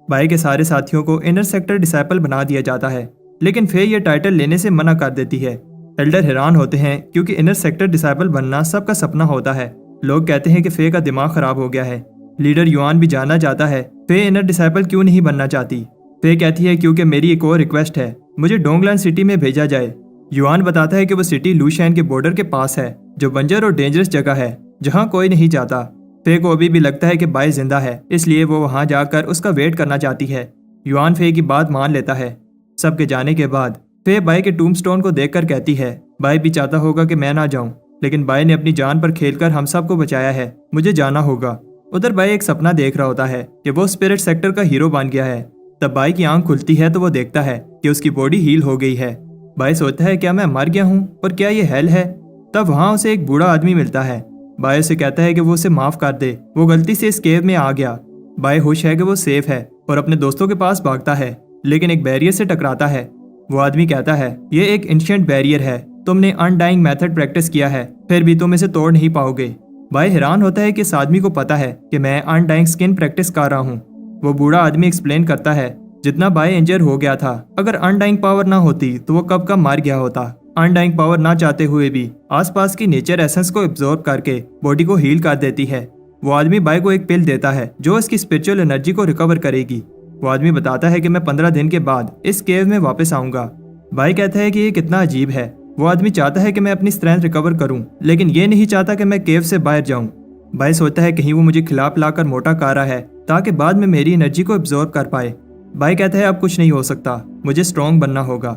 बाय के सारे साथियों को इनर सेक्टर डिसाइपल बना दिया जाता है, लेकिन फे ये टाइटल लेने से मना कर देती है। एल्डर हैरान होते हैं क्योंकि इनर सेक्टर डिसाइपल बनना सबका सपना होता है। लोग कहते हैं कि फे का दिमाग खराब हो गया है। लीडर युआन भी जानना चाहता है फे इनर डिसाइपल क्यों नहीं बनना चाहती। फे कहती है क्योंकि मेरी एक और रिक्वेस्ट है, मुझे डोंगलैंड सिटी में भेजा जाए। युआन बताता है कि वो सिटी लूशियन के बॉर्डर के पास है जो बंजर और डेंजरस जगह है जहाँ कोई नहीं जाता। फे को अभी भी लगता है कि बाय जिंदा है, इसलिए वो वहां जाकर उसका वेट करना चाहती है। युआन फे की बात मान लेता है। सबके जाने के बाद फे बाय के टूम्बस्टोन को देखकर कहती है बाय भी चाहता होगा कि मैं ना जाऊं, लेकिन बाय ने अपनी जान पर खेलकर हम सबको बचाया है, मुझे जाना होगा। उधर बाय एक सपना देख रहा होता है कि वो स्पिरिट सेक्टर का हीरो बन गया है। तब बाय की आंख खुलती है तो वो देखता है कि उसकी बॉडी हील हो गई है। बाय सोचता है क्या मैं मर गया हूँ और क्या ये हेल है। तब वहां उसे एक बूढ़ा आदमी मिलता है। बाय उसे कहता है कि वो उसे माफ कर दे, वो गलती से इस केव में आ गया। बाय खुश है कि वो सेफ है और अपने दोस्तों के पास भागता है, लेकिन एक बैरियर से टकराता है। वो आदमी कहता है ये एक एंशिएंट बैरियर है, तुमने अनडाइंग मेथड प्रैक्टिस किया है फिर भी तुम इसे तोड़ नहीं पाओगे। बाय हैरान होता है कि इस आदमी को पता है कि मैं अनडाइंग स्किन प्रैक्टिस कर रहा हूँ। वो बूढ़ा आदमी एक्सप्लेन करता है जितना बाय इंजर हो गया था, अगर अनडाइंग पावर ना होती तो वो कब का मार गया होता। अनडाइंग पावर ना चाहते हुए भी आसपास की नेचर एसेंस को एब्जॉर्ब करके बॉडी को हील कर देती है। वो आदमी बाय को एक पिल देता है जो उसकी स्पिरिचुअल एनर्जी को रिकवर करेगी। वो आदमी बताता है कि मैं 15 दिन के बाद इस केव में वापस आऊंगा। बाय कहता है कि ये कितना अजीब है। वो आदमी चाहता है कि मैं अपनी स्ट्रेंथ रिकवर करूं, लेकिन ये नहीं चाहता कि मैं केव से बाहर जाऊं। बाय सोचता है कहीं वो मुझे खिला पिलाकर मोटा कर रहा है ताकि बाद में मेरी एनर्जी को एब्जॉर्ब कर पाए। बाय कहता है अब कुछ नहीं हो सकता, मुझे स्ट्रॉन्ग बनना होगा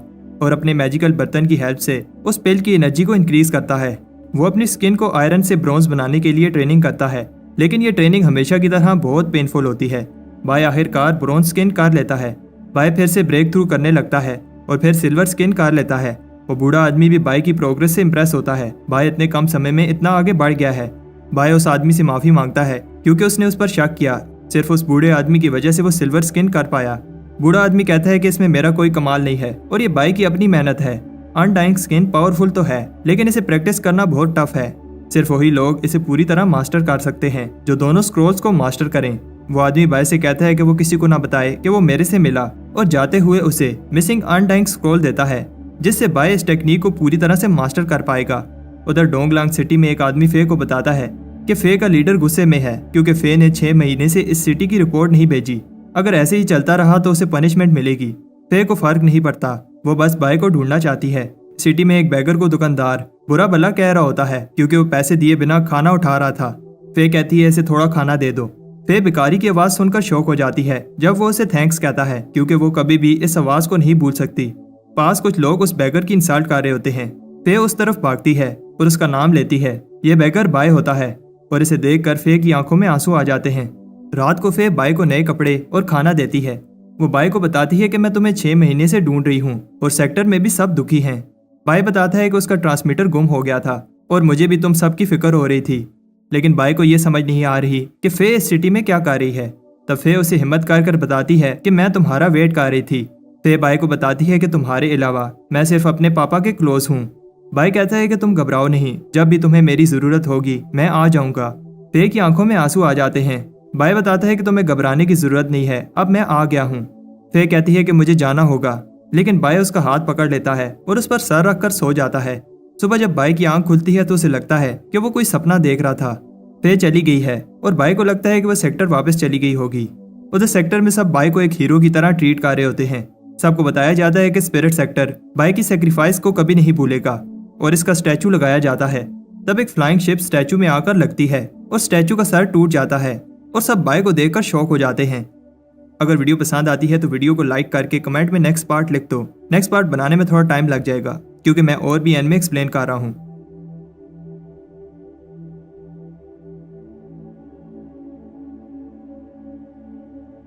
और अपने मैजिकल बर्तन की हेल्प से उस पिल की एनर्जी को इंक्रीज करता है। वो अपनी स्किन को आयरन से ब्रॉन्ज बनाने के लिए ट्रेनिंग करता है, लेकिन ये ट्रेनिंग हमेशा की तरह बहुत पेनफुल होती है। बाय आखिरकार ब्रॉन्ज स्किन कर लेता है। बाय फिर से ब्रेक थ्रू करने लगता है और फिर सिल्वर स्किन कर लेता है। वो बूढ़ा आदमी भी बाय की प्रोग्रेस से इम्प्रेस होता है। बाय इतने कम समय में इतना आगे बढ़ गया है। बाय उस आदमी से माफी मांगता है क्योंकि उसने उस पर शक किया। सिर्फ उस बूढ़े आदमी की वजह से वो सिल्वर स्किन कर पाया। बूढ़ा आदमी कहता है कि इसमें मेरा कोई कमाल नहीं है और ये बाय की अपनी मेहनत है। अनडाइंग स्किन पावरफुल तो है, लेकिन इसे प्रैक्टिस करना बहुत टफ है। सिर्फ वही लोग इसे पूरी तरह मास्टर कर सकते हैं जो दोनों स्क्रोल्स को मास्टर करें। वो आदमी बाय से कहता है कि वो किसी को ना बताए कि वो मेरे से मिला और जाते हुए उसे मिसिंग अनडाइंग स्क्रोल देता है, जिससे बाय इस टेक्निक को पूरी तरह से मास्टर कर पाएगा। उधर डोंगलांग सिटी में एक आदमी फे को बताता है कि फे का लीडर गुस्से में है क्योंकि फे ने 6 महीने से इस सिटी की रिपोर्ट नहीं भेजी। अगर ऐसे ही चलता रहा तो उसे पनिशमेंट मिलेगी। फे को फर्क नहीं पड़ता, वो बस बाय को ढूंढना चाहती है। सिटी में एक बैगर को दुकानदार बुरा भला कह रहा होता है क्योंकि वो पैसे दिए बिना खाना उठा रहा था। फे कहती है इसे थोड़ा खाना दे दो। फे भिखारी की आवाज सुनकर शॉक हो जाती है जब वो उसे थैंक्स कहता है क्योंकि वो कभी भी इस आवाज को नहीं भूल सकती। पास कुछ लोग उस बैगर की इंसल्ट कर रहे होते हैं। फे उस तरफ भागती है और उसका नाम लेती है। ये बैगर बाय होता है और इसे देखकर फे की आंखों में आंसू आ जाते हैं। रात को फे बाय को नए कपड़े और खाना देती है। वो बाय को बताती है कि मैं तुम्हें 6 महीने से ढूंढ रही हूँ और सेक्टर में भी सब दुखी हैं। बाय बताता है कि उसका ट्रांसमीटर गुम हो गया था और मुझे भी तुम सबकी फिक्र हो रही थी। लेकिन बाई को ये समझ नहीं आ रही कि फे इस सिटी में क्या कर रही है। तब फे उसे हिम्मत कर बताती है कि मैं तुम्हारा वेट कर रही थी। फे बाई को बताती है कि तुम्हारे अलावा मैं सिर्फ अपने पापा के क्लोज हूँ। बाई कहता है कि तुम घबराओ नहीं, जब भी तुम्हें मेरी जरूरत होगी मैं आ जाऊंगा। फे की आंखों में आंसू आ जाते हैं। बाई बताता है कि तुम्हें घबराने की जरूरत नहीं है, अब मैं आ गया हूँ। फे कहती है कि मुझे जाना होगा, लेकिन बाई उसका हाथ पकड़ लेता है और उस पर सर रखकर सो जाता है। सुबह जब बाई की आंख खुलती है तो उसे लगता है कि वो कोई सपना देख रहा था। फे चली गई है और बाई को लगता है कि वह सेक्टर वापस चली गई होगी। उधर सेक्टर में सब बाई को एक हीरो की तरह ट्रीट कर रहे होते हैं। सबको बताया जाता है कि स्पिरिट सेक्टर बाई की सेक्रीफाइस को कभी नहीं भूलेगा और इसका स्टैचू लगाया जाता है। तब एक फ्लाइंग शिप स्टैचू में आकर लगती है और स्टैचू का सर टूट जाता है और सब बाई को देखकर शॉक हो जाते हैं। अगर वीडियो पसंद आती है तो वीडियो को लाइक करके कमेंट में नेक्स्ट पार्ट लिख दो। नेक्स्ट पार्ट बनाने में थोड़ा टाइम लग जाएगा क्योंकि मैं और भी एनिमे एक्सप्लेन कर रहा हूँ।